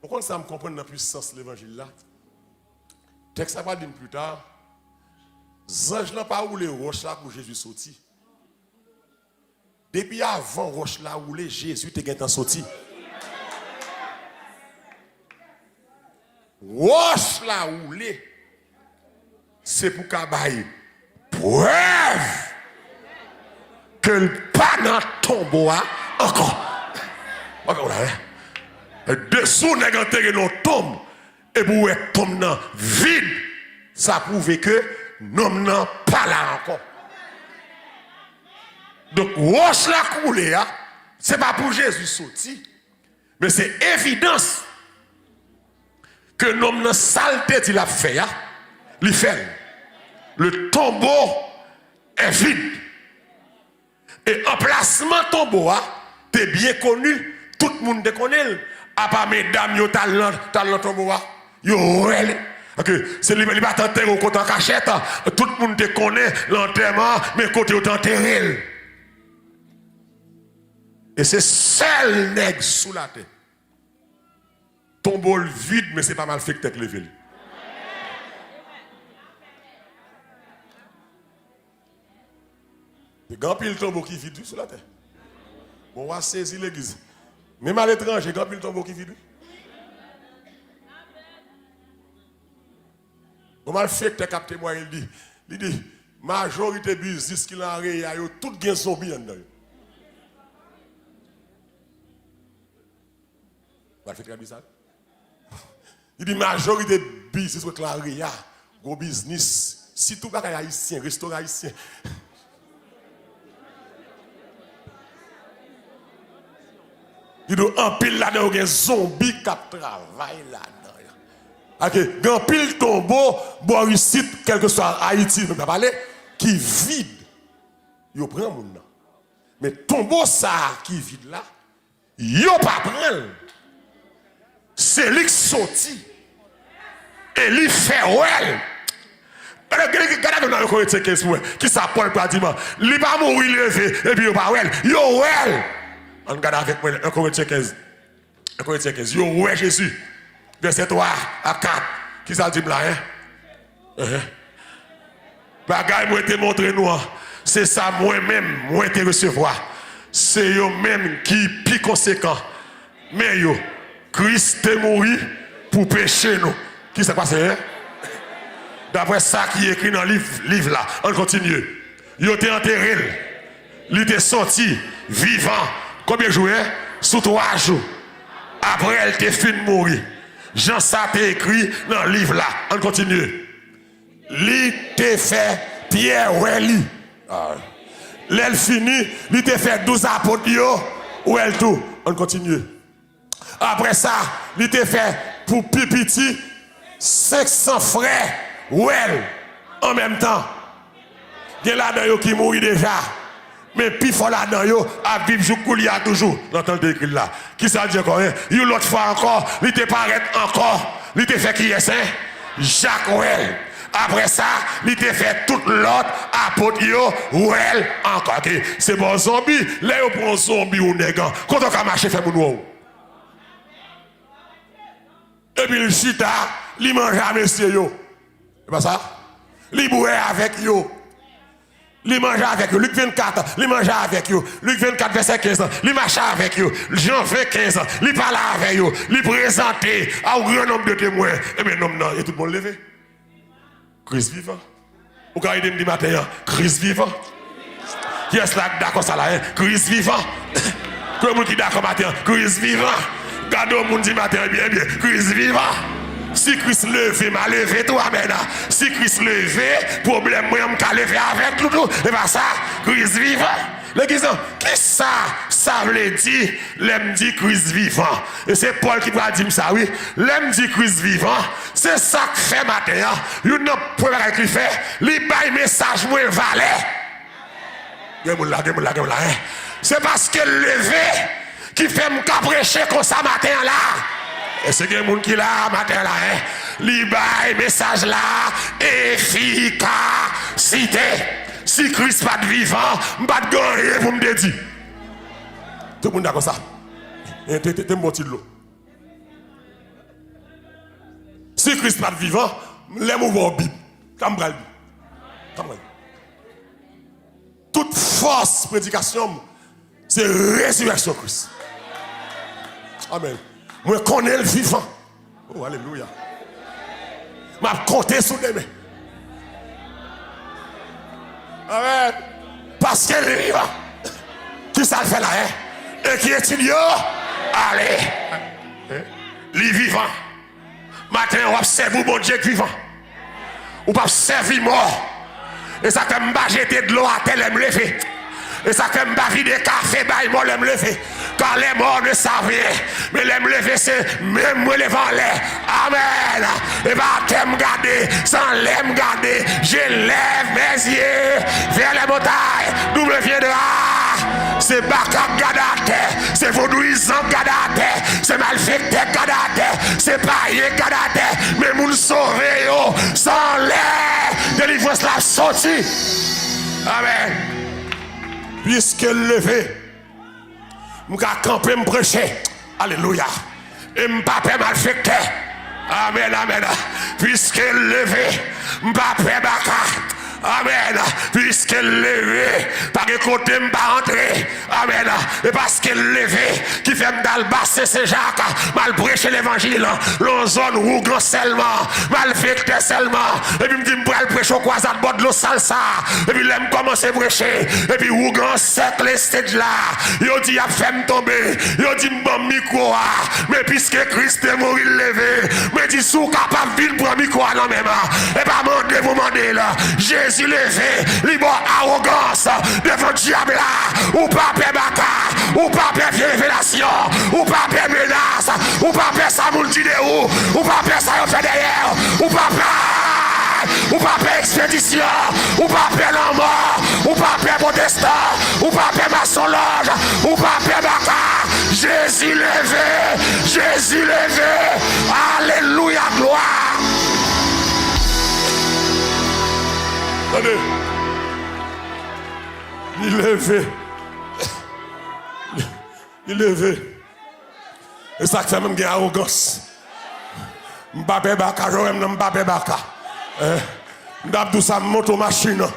Pourquoi ça me comprend la puissance de l'évangile là? Texte ça va dire plus tard. Zange n'a pas roulé roche là pour Jésus sorti. Depuis avant roche là roulé, Jésus était sorti. Roche là roulé, c'est pour qu'abaye preuve que le pas dans tombeau encore. Encore là. Dessous n'est enterré dans tombe et pour être tombe dans vide, ça prouve que l'homme n'a pas là encore. Donc, roche la coulée, ce n'est pas pour Jésus sorti, mais c'est évidence que l'homme n'a saleté qu'il a fait, il fait. Le tombeau est vide. Et emplacement tombeau, t'es bien connu, tout le monde te connaît. À part mesdames, yo talent tombeau, yo okay. C'est le pas t'enterrer au côté en cachette. Tout le monde te connaît l'enterrement, mais côté au enterré. Et c'est seul nègre sous la terre. Tombeau vide, mais c'est pas mal fait que tête levée. Il y a grand pile tombeau qui vide sous la terre. Bon, on va saisir l'église. Même à l'étranger, grand pile tombeau qui vide. Comment le fait que tu capté moi, il dit, majorité business qui l'a réé, tout gain zombie dedans. Vous fait très bizarre. Il dit, majorité business qui l'a réé, gros business, si tout bagage haïtien, restaurant haïtien. Il dit, en pile là-dedans, il y a un zombie qui travaille là-dedans. Ok, grand pile tombeau, Borisite, quel que soit Haïti, nous avons parlé, qui vide. Yo prend mon nom. Mais tombeau ça qui vide là, yo pas prend. C'est lui qui sorti. Et lui fait ouais. Regardez dans le Corinthiens 15 qui ça Paul pratiquement. Il pas mourir levé et puis yo pas ouais. Yo ouais. On regarde avec moi 1 Corinthiens 15. 1 Corinthiens 15. Yo ouais Jésus. Verset 3 à 4. Qui ça dit là, hein? Bagaille, moi, te montré nous. C'est ça, moi-même, moi, te recevoir. C'est eux-mêmes qui, plus conséquent. Mais yo, Christ est mort pour pécher nous. Qui s'est passé, hein? D'après ça qui est écrit dans le livre là. On continue. Yo te enterré. Il était sorti vivant. Combien de jours, hein? Sous 3 jours. Après, elle te fin de mourir. Jean ça t'a écrit dans le livre là. On continue. Li te fait Pierre Welly. L'elle fini, li te fait 12 apôtres ou elle tout. On continue. Après ça, li te fait pour Pipiti 500 frères ou elle en même temps. Il y a là-dedans qui mourit déjà. Mais puis il faut là-dedans, à vivre jusqu'où il y a toujours. L'entendez écrit là. Qui ça dit encore? Il l'autre fois encore, il te paraît encore. Il te fait qui est ça? Jacques Ouel. Après ça, il te fait toute l'autre apôtre yo, well, encore. C'est bon zombie. Là, il prend zombie ou nègre. Quand on a marché, fait mon et puis le chita, il mange à monsieur yo. C'est pas ça? Il boit avec yo. Il mange avec yo. Luc 24, il mange avec yo. Luc 24, verset 15, il marche avec yo. Jean 20, 15, il parle avec yo. Il présente à un grand nombre de témoins. Et bien, non, et tout le monde levé. Christ vivant. Ou quand il dit matin, Christ vivant. Qui est-ce là d'accord ça là? Christ vivant. Tout le monde qui d'accord matin, Christ vivant. Gardez au monde dit matin, bien, Christ vivant. Si Christ levé, m'a levé tout, amen. Si Christ levé, problème, moi, je levé avec tout, et pas ça, Christ vivant. L'église, qui ça veut dire, l'aime dit Christ vivant. Et c'est Paul qui va dire ça, oui. L'aime dit Christ vivant, c'est ça que fait matin. Il n'y a pas de qui fait, il baille message, moi, valet. C'est parce que levé, qui fait me prêcher comme ça matin là. Et c'est quelqu'un qui là matin là, li bail message là, efficacité. Si Christ pas de vivant, pas de gagner pour me dire. Tout le monde d'accord ça. T'es mon petit l'eau. Si Christ pas de vivant, l'aime ouvrir Bible. Cambral. Toute force prédication, c'est résurrection Christ. Amen. Moi, je connais le vivant. Oh, alléluia. Je compte sur des mains. Amen. Parce qu'elle est vivant. Qui ça fait là, hein? Et qui est-il? Allez. Les vivants. Matin, on va servir mon Dieu vivant. On va servir mort. Et ça fait me jeter de l'eau à tel me lever. Et ça fait me vider café, bah, moi, me lever. Car les morts ne savent rien. Mais les me lever, c'est même moi, les l'air. Amen. Et bah, t'aimes garder, sans l'aime garder. Je lève mes yeux vers les montagnes. D'où me viendra? C'est Bakak Gadate. C'est vaudouisant Gadate. C'est malfecté Gadate. C'est païen Gadate. Mais moun sauvé, yo, sans l'air. Délivrance la sortie. Amen. Puisque levé, je vais camper, me prêcher. Alléluia. Et je ne vais pas malfecter. Amen, amen. Puisque levé, je ne vais pas baka. Amen. Puisque levé, par que côté me pas entrer. Amen. Et parce qu'elle levé, qui fait me basser c'est Jacques, mal prêcher l'évangile, l'on zone rougon seulement, mal fêter seulement. Et puis me dit me prêcher au croisade bord de l'eau salsa. Et puis l'aime commencer à prêcher. Et puis rougon sec les stage là. Yo dit a fait me tomber. Yo dit me bon micro. Mais puisque Christ est mort il levé, mais dit sous capable ville pour micro non même. Et pas mandez vous mandez là. Jésus levé, libre arrogance devant le diable là, ou pas peur baka, ou pas peur révélation, ou pas peur menace, ou pas peur ça moule dit de ou pas peur ça fait derrière, ou pas peur, ou pas peur expédition, ou pas peur la mort, ou pas peur protestant, ou pas peur maçonlage, ou pas peur baka. Jésus levé, alléluia, gloire. Attendez. Il levé. Et ça fait même une arrogance. Mbappé Baka, je Mbappé Baka. M'dabdou ça monte aux machines.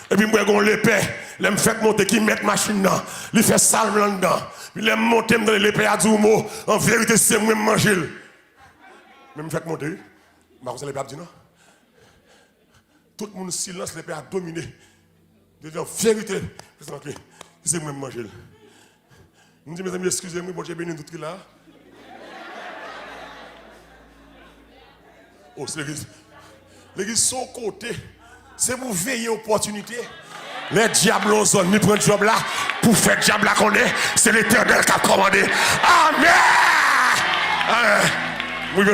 Et puis, moi, on l'épée. Je me fais monter qui met machine là. Il fait salve là-dedans. Il me monte dans l'épée à Djoumo. En vérité, c'est moi qui mange. Mais me fait monter. Je ne sais pas dire non. Tout le monde silence, l'épée a dominé. De dire vérité, c'est moi qui mange. Je me dis, mes amis, excusez-moi, bon, j'ai béni tout là. Oh, c'est l'église. L'église, son côté, c'est pour veiller opportunité. Les diables ont zone, ils prennent le job là, pour faire le diable là qu'on est, c'est l'Éternel qui a commandé. Amen! Oui, je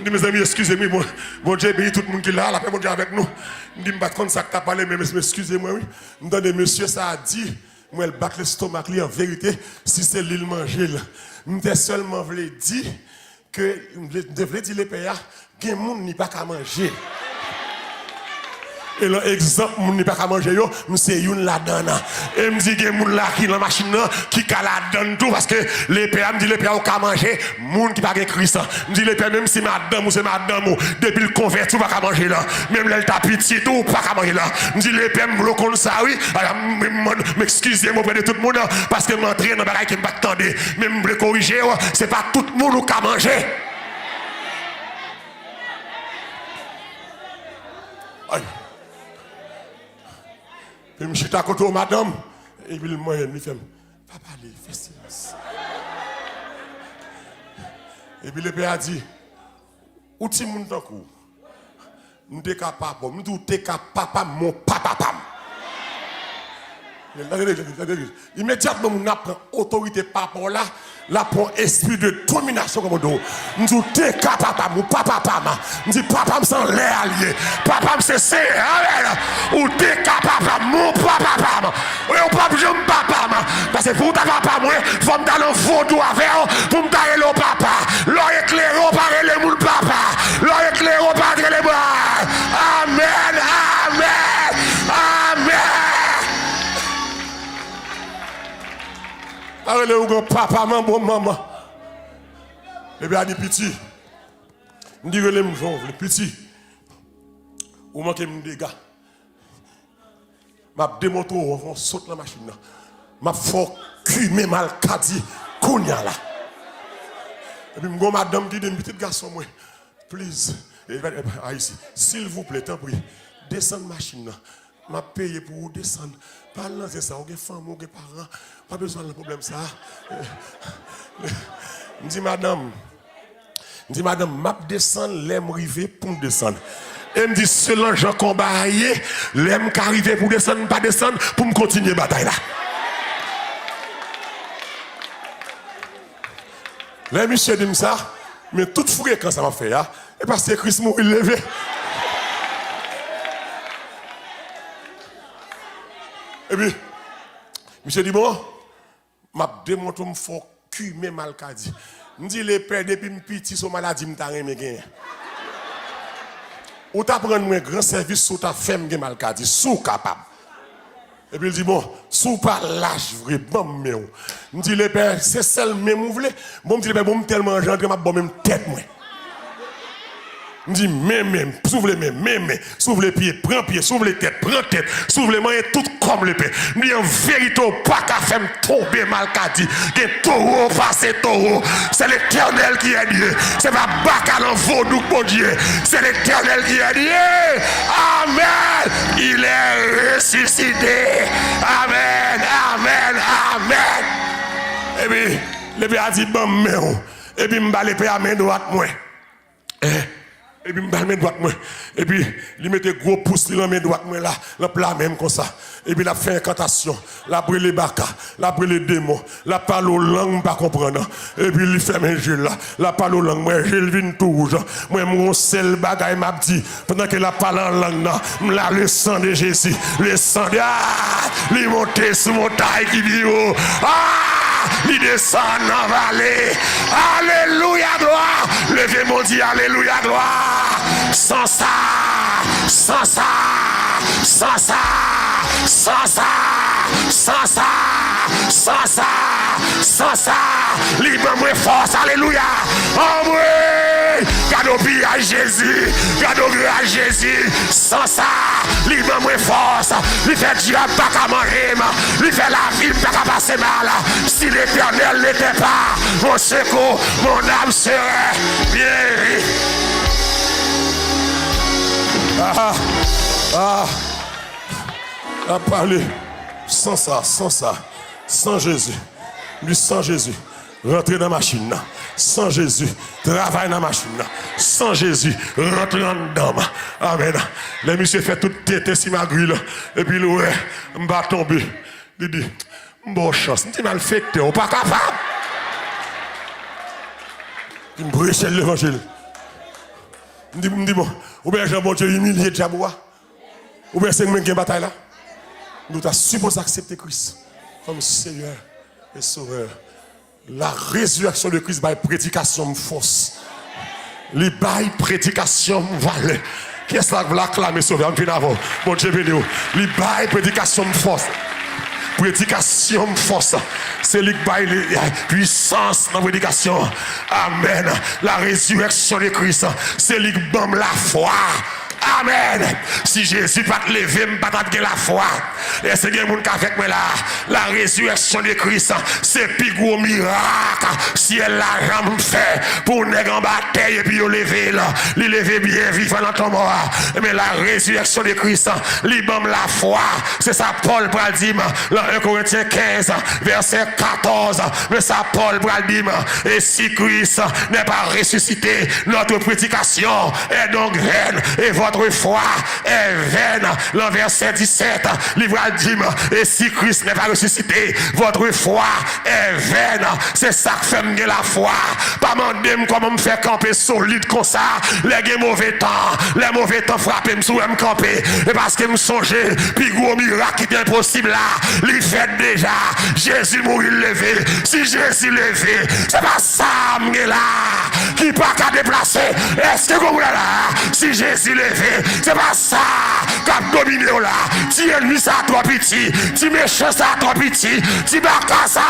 dis, mes amis, excusez-moi, bon Dieu bénit tout le monde qui est là, la paix mon Dieu avec nous. Je dis, je ne sais pas ça que tu as parlé, mais excusez-moi, oui. Je dis, monsieur, ça a dit, moi, elle bat l'estomac, en vérité, si c'est l'île manger, je seulement voulu dire que, je devrais dire les pays, que le monde n'est pas qu'à manger. Et l'exemple, mon n'est pas qu'à manger, c'est une là-dedans. Et me dit que moun là qui dans la machine, qui a là-dedans tout, parce que les pères, me dit les pères, ont qu'à manger, moun qui pas de Christ. Me dit les pères, même si madame ou c'est madame, depuis le converti, pas qu'à manger là. Même là, le tapis petit tout, pas qu'à manger là. Me dit les pères, me bloquent ça, oui. M'excusez-moi auprès de tout le monde, parce que m'entrer dans le bagage qui me pas attendre. Mais me corriger, c'est pas tout le monde qui a mangé. Aïe. Et je suis à côté de madame, et puis le moyen, il fait, papa, allez, fais silence. Et puis le père a dit, où tu es mon temps, nous sommes capables, nous sommes capables, mon papa. Immédiatement, on apprend autorité par rapport là, là pour esprit de domination comme nous. Nous disons, t'es capable, mon papa, nous disons, papa, me sent l'air allié, papa, me c'est ou t'es capable, mon papa, ou pas besoin de papa, parce que pour ta papa, moi, faut me donner un vaudou avec, pour me donner le papa, l'or éclairé, par le moun papa, l'or éclairé, par les bras. Amen, amen, amen. Allez, ou papa, maman. Et bien, il dit petit. Je dis, les petit. Ou manquez des dégâts. Je démontre, on saute la machine. Je fais cumer mal kadi, kounya là. Et puis, je madame qui dit, petit garçon, moi, please. Ici, s'il vous plaît, tant pis, descendre la machine. Je paye pour vous descendre. Pas lancer ça, vous avez femme, vous avez parents. Pas besoin de problème ça. Je dis madame, m'a descendre, l'aime arriver pour me descendre. Et me dit selon Jean combat, l'aime arriver pour descendre, pas descendre, pour me continuer la bataille là. Les monsieur dit ça, mais toute fréquence ça m'a fait, et parce que Christ m'a levé. Et puis, monsieur dit bon, m'a démontré me faut cumer mal kadi. Me dit les pères depuis petit son maladie me t'a remé gagner. Ou t'a prendre un grand service sous ta femme gen mal kadi, sous capable. Et puis il dit bon, sous pas lâche vrai bon mais me dit les pères c'est seul même vous voulez. Bon me dit les pères bon tellement gendre m'a bon même tête moi. Me dit même, s'ouvre les mains, s'ouvre les pieds, prends pied, s'ouvre les têtes, prends tête, s'ouvre les mains et tout comme le paix. Me dit en vérité, pas qu'à faire tomber mal qu'a dit, que taureau passe taureau, c'est l'Éternel qui est Dieu, c'est pas bacal en vaudou pour Dieu, c'est l'Éternel qui est Dieu. Amen, il est ressuscité. Amen, amen, amen. Et puis, le père a dit bon, mais et puis m'ba le père à main droite moi. Et puis, je droite moi. Et puis, il mettait gros pouce dans la main droite moi là, le plat même comme ça. Et puis, il a fait incantation, la brûle les baka, la brûle les démons, la parle aux langues, pas comprendre. Et puis, il fait un jeu là, la parle aux langues, moi, je viens tout rouge. Moi, mon seul bagage m'a dit, pendant que la parle en langue là, le sang de Jésus, le sang de, il monte sur mon taille qui dit, il descend en vallée. Alléluia, gloire. Levez mon Dieu, alléluia, gloire. Sans ça, sans ça, sans ça, sans ça, sans ça, sans ça, sans ça. Libre-moi force, alléluia. Oh oui, cadeau à Jésus, cadeau à Jésus. Sans ça, libre-moi force. Lui fait Dieu pas qu'à manger, lui fait la vie pas qu'à passer mal. Si l'Éternel n'était pas mon secours, mon âme serait bien. A parlé sans ça, sans Jésus, lui sans Jésus, rentrer dans la machine, sans Jésus, travailler dans la machine, sans Jésus, rentrer dans dedans. Amen. Les messieurs fait toute tête si ma grille, et puis le ouais, m'ba tomber. Il dit, bonne chance, tu mal fait, tu n'es pas capable. Il me brûche l'évangile. Il me dit, bon, ou bien Jean bon Dieu humilié de Jaboua, ou bien c'est une bataille là. Nous avons supposé accepter Christ comme Seigneur et Sauveur. La résurrection de Christ par prédication force. Les bails prédication valait. Qu'est-ce que vous acclamez sauveur? Bon Dieu béni. Il baille prédication de force. Prédication de force. C'est lui qui baille puissance dans la prédication. Amen. La résurrection de Christ. C'est lui qui bombe la foi. Amen. Si Jésus va te lever, je ne vais pas te la foi. Et c'est quelqu'un qui avec moi là. La résurrection de Christ, c'est plus gros miracle. Si elle l'a jamais fait pour nous en bataille et puis lever là. Il lever bien vivant dans ton mort. Mais la résurrection de Christ, libère la foi. C'est ça Paul va dire dans 1 Corinthiens 15, verset 14. Mais ça Paul va dire. Et si Christ n'est pas ressuscité, notre prédication est donc vaine. Et votre foi est vaine. Le verset 17, livre à dire, et si Christ n'est pas ressuscité, votre foi est vaine. C'est ça que fait me la foi. Pas demander comment me faire camper solide comme ça. Les mauvais temps frappent me sur me camper. Et parce que me songer, puis gros miracle qui est impossible là, il fait déjà. Jésus mourit levé. Si Jésus levé, c'est pas ça me là qui pas qu'à déplacer. Est-ce que vous comprenez là? Si Jésus levé, c'est pas ça qu'a dominé là. Si ennemi ça trop petit, si méchant ça trop petit, si baka ça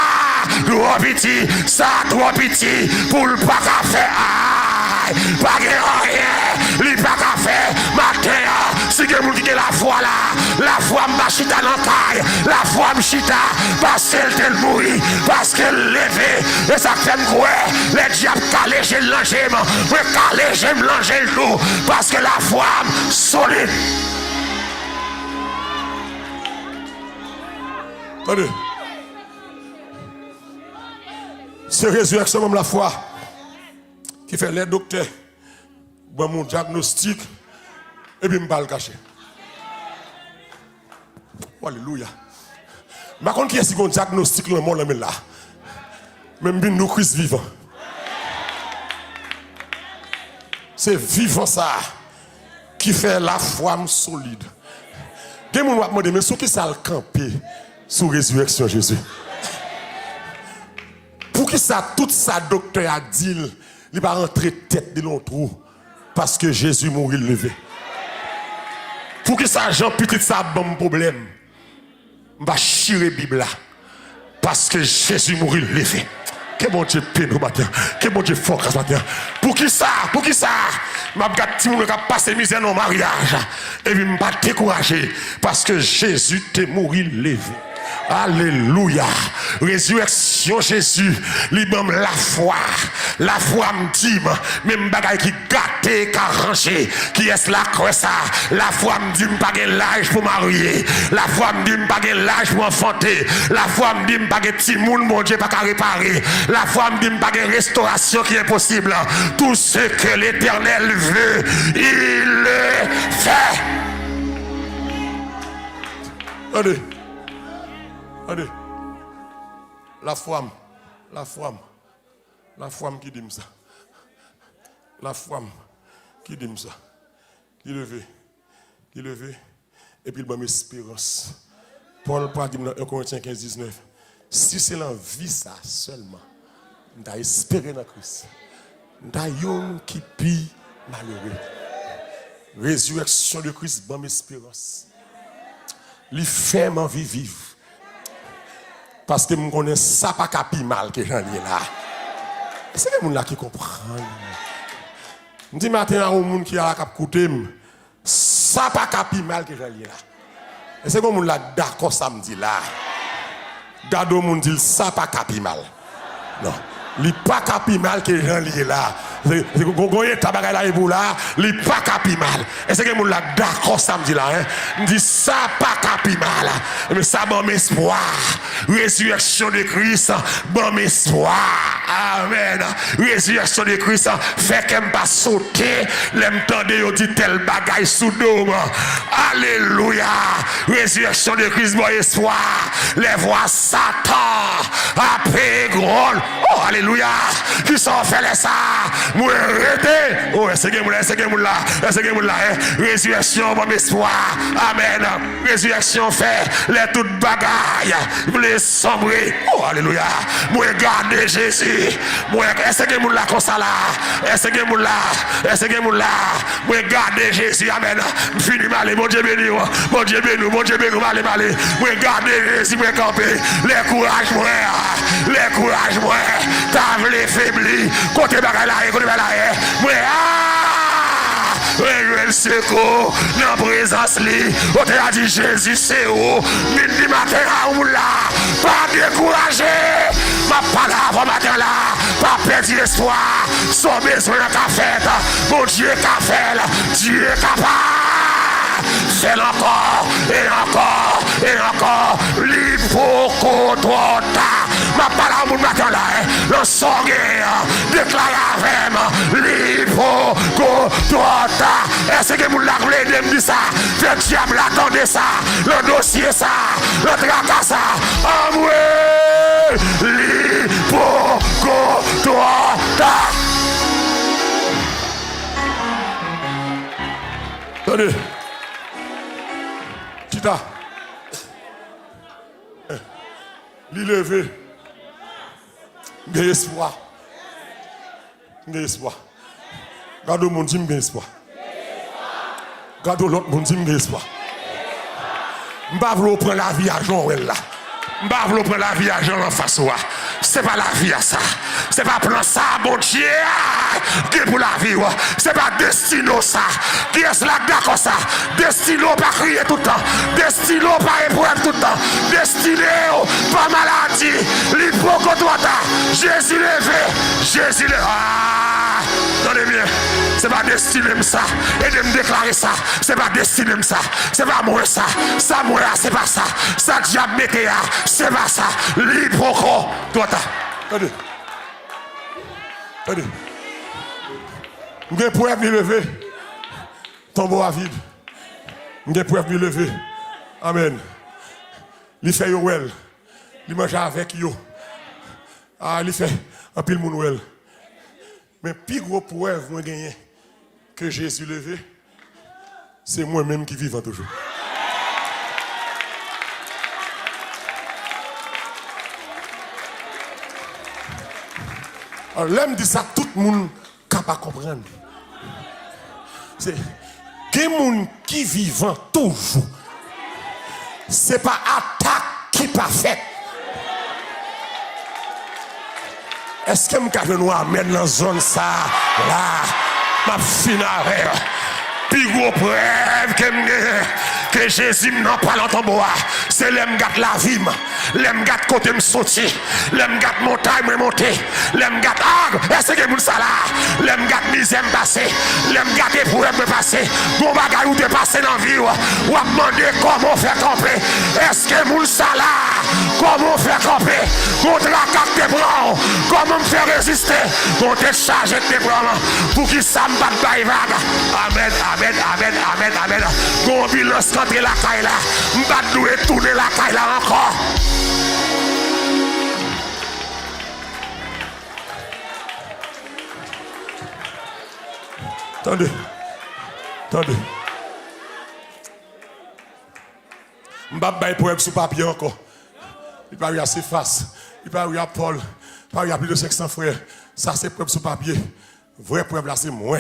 trop petit, ça trop petit pour le pas qu'à faire. Pas rien, il pas qu'à faire. Matin, si quelqu'un qui a la foi là, la foi machita dans taille, la foi machita parce qu'elle mourit, parce qu'elle levée, et ça fait me croire, les diables calés, j'ai l'angé, mais calé, j'aime l'angé le loup, parce que la foi solide. Attendez. C'est résurrection même la foi qui fait les docteurs, bon mon diagnostic, et puis me parle caché. Alléluia. Par contre, qui est-ce qui a un diagnostic le monde là? Même bien nous Christ vivant. C'est vivant ça qui fait la foi solide. Des gens vont me demander, mais ce qui ça le camper sous résurrection Jésus? Pour qui ça, tout ça, docteur a dit, il va rentrer tête de l'autre trou parce que Jésus mourit levé. Pour qui ça, Jean petit ça, bon problème. Je vais chirer la Bible là parce que Jésus mourit levé. Que bon Dieu peine au matin. Que bon Dieu fort ce matin. Pour qui ça? Pour qui ça? Je vais passer passer misère dans le mariage. Et puis je vais pas décourager parce que Jésus t'est mouru levé. Alléluia. Résurrection Jésus, libère la foi. La foi me dit, même bagaille qui gâté, qui arrangé, qui est la croix ça. La foi me dit, je pas l'âge pour marier. La foi me dit, je pas l'âge pour enfanter. La foi me dit, je pas petit monde, mon Dieu, pas réparer. La foi me dit, je pas restauration qui est possible. Tout ce que l'Éternel veut, il le fait. Allez. Allez, la femme qui dit ça. La femme qui dit ça. Qui levé, et puis il donne espérance. Paul dit dans 1 Corinthiens 15, 19. Si c'est la vie ça seulement, on a espéré dans Christ. On a un qui pille malheureux. Résurrection de Christ, bonne espérance. Il fait ma vie vivre. Parce que je connais ça pas capi mal que j'en ai là. C'est les gens là qui comprennent. Je dis matin à un monde qui a cap écouter ça pas capi mal que j'en ai là. Et c'est comme là d'accord samedi là. Gado monde dit ça pas capi mal. Non, il pas capi mal que j'en ai là. Gogoye tabagay la ebou là, li pas capi mal. Et c'est que moun la d'accord samedi là hein. Me dit ça pas capi mal. Mais ça bon espoir. Résurrection de Christ, bon espoir. Amen. Résurrection de Christ fait qu'elle pas sauter, l'aime tande yo dit tel bagay sous dôme. Alléluia. Résurrection de Christ bon espoir. Les voix Satan après gros. Oh alléluia. Qui sont fait ça? Moi arrêté. Oh, c'est que là. Résurrection, bon espoir. Amen. Résurrection fait les toutes bagailles. Les sombrer. Oh, alléluia. Moi garder Jésus. Moi, est-ce que vous là comme ça là? Est-ce que vous là? Moi garder Jésus. Amen. Fini mal. Bon Dieu béni. Bon Dieu béni. Mal. Moi garder Jésus. Moi camper. Les courage, moi. T'as vu les faiblis. Côté bagaille là. Moi, le secours dans la présence li. On t'a dit Jésus c'est où? Midi matin à où là? Pas découragé. Ma pas là avant matin là. Pas perdre l'espoir. Son besoin qu'a fait. Mon Dieu qu'a fait. Dieu est capable. Fais encore. L'hypocotrota. Ma pas là où matin là. Le sanguin déclare avec l'hypocotrota. Est-ce que vous l'avez dit ça? Le diable attendait ça. Le dossier ça. Le tracas ça. Amoué. L'hypocotrota. Attendez. Tita. L'élevé. J'ai espoir. Gardez mon Dieu, j'ai espoir. Gardez l'autre mon Dieu, j'ai espoir. Je ne vais pas prendre la vie à Jean là. Je ne vais pas prendre la vie à Jean en face. Ce n'est pas la vie à ça. Ce n'est pas prendre ça, mon Dieu, qui est pour la vie. Ce n'est pas destino ça. Qui est là d'accord ça? Destino pas crier tout le temps. Destino pas épreuve tout le temps. Destino pas maladie. L'hypocotrota. Jésus levé. Attendez bien. C'est pas destiné ça. Et de me déclarer ça. C'est pas destiné ça. C'est pas moi ça. Ça moi c'est pas ça. Ça diable météa. C'est pas ça. L'hypocotrota. Attendez. J'ai preuve de lever. Tombeau à vide. J'ai preuve de lever. Amen. Il fait yo well. Il mange avec yo. Il fait un pile moun well. Mais plus gros preuve moi gagné que Jésus levé, c'est moi-même qui vivant toujours. Alors, l'homme dit ça, tout le monde est capable de comprendre. C'est des gens qui vivent toujours. Ce n'est pas attaque qui pas fait. Est-ce que je nous amène dans la zone ça? Là, ma finale. Puis gros preuve que Jésus n'a pas dans ton bois. C'est l'aime gâte la vie. L'aime gâte côté me sortir. L'aime gâte montagne me monter. L'aime gâte arbre. Est-ce que vous ça là? L'aime gâte misère me passer. L'aime gâte épreuve me passer. Bon bagage ou te passer dans la vie. Ou à demander comment faire camper. Est-ce que vous ça là? Comment faire camper? Contre la carte des blancs. Comment me faire résister? Contre te charger tes blancs. Pour qui ça me batte by vague. Amen. Bon bilan rentrer la caille là. M'bat doué tourner la caille là encore. Attendez. M'bat bail pour sur papier encore. Il pas eu assez face. Il pas eu à Paul. Il pas eu à plus de 500 frères. Ça c'est preuve sur papier. Vrai preuve là c'est moi.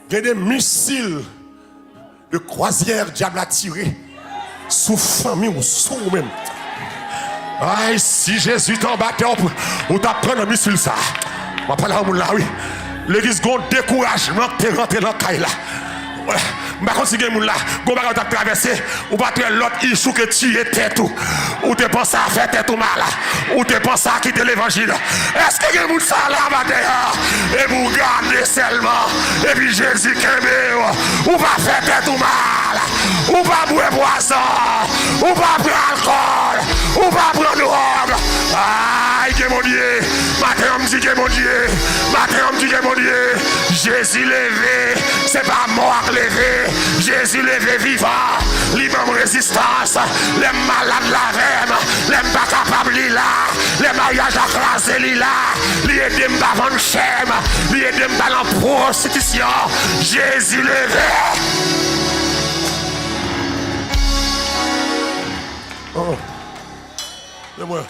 Il y a des missiles de croisière diable a tiré sous famille ou sous même. Aïe, si Jésus t'en battait, on t'apprend un missile ça. On va parler à là, oui. L'église a un découragement qui est rentré dans la caille là. Je ne sais pas si là, vous avez traversé, ou pas l'autre issue que tu étais tout. Ou tu penses à faire tête tout mal. Ou tu penses à quitter l'évangile. Est-ce que vous ça là matin? Et vous gardez seulement. Et puis Jésus qui est ou pas faire tête tout mal. Ou pas boire poisson. Ou pas prendre alcool. Ou pas prendre drogue. Aïe, que mon Dieu. Matin on me dit que mon Dieu. Matin on me dit que mon Dieu. Jésus levé. C'est pas mort levé. Jésus levé vivant. Lui-même résistance. Les malades la reine. Les pas capables là. les mariages à craser là, les aider à vendre chème, les aider à la prostitution. Jésus levé. Oh. Et moi,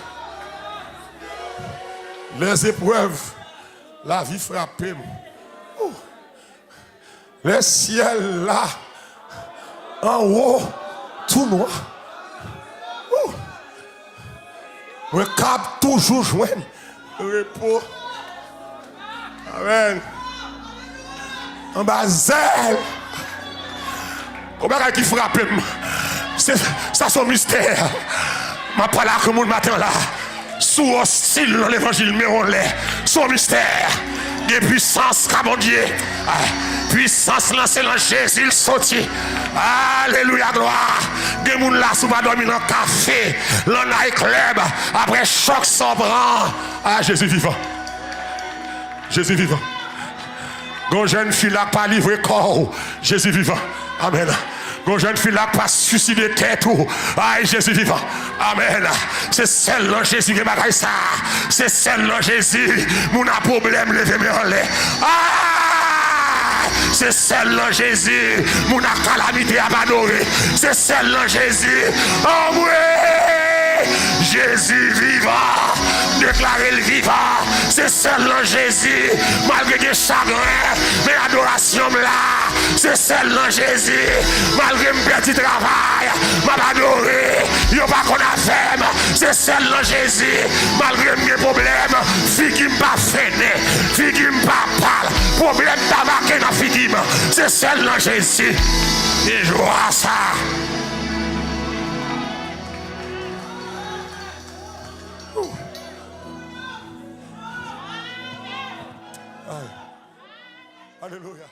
les épreuves, la vie frappée. Oh. Le ciel là, en haut, tout noir. Oh. Le cap toujours joint. Repos. Amen. En bas, zèle. Comment qui frappe? Ça, c'est un mystère. Je parle à tout le matin là. Sous hostile dans l'évangile, mais on l'est. Sous mystère. De puissance, mon Dieu. Puissance lancée dans Jésus, il sortit. Alléluia, gloire. Des gens là, sous pas dormir dans le café, dans le night club, après choc sans prend. Ah, Jésus vivant. Jésus vivant. Une jeune fille là, pas livré corps. Jésus vivant. Amen. Une jeune fille là, pas suicider tête. Ah, Jésus vivant. Amen. C'est celle-là, Jésus qui m'a ça. C'est celle-là, Jésus. Mon problème, levez-moi en l'air. Ah! C'est celle-là, Jésus. Mon calamité à m'adorer. C'est celle-là, Jésus. Oh, oui! Jésus vivant. Déclarer le vivant. C'est celle-là, Jésus. Malgré des chagrins, mais adoration là. C'est celle-là, Jésus. Malgré mon petit travail, m'a adoré. Il n'y a pas qu'on a fait. C'est celle-là, Jésus. Malgré mes problèmes, fille qui m'a pas freiné, fille qui m'a pas parle. Problème pas marqué dans fille qui m'a. C'est celle-là, Jésus. Et je vois ça. Alléluia.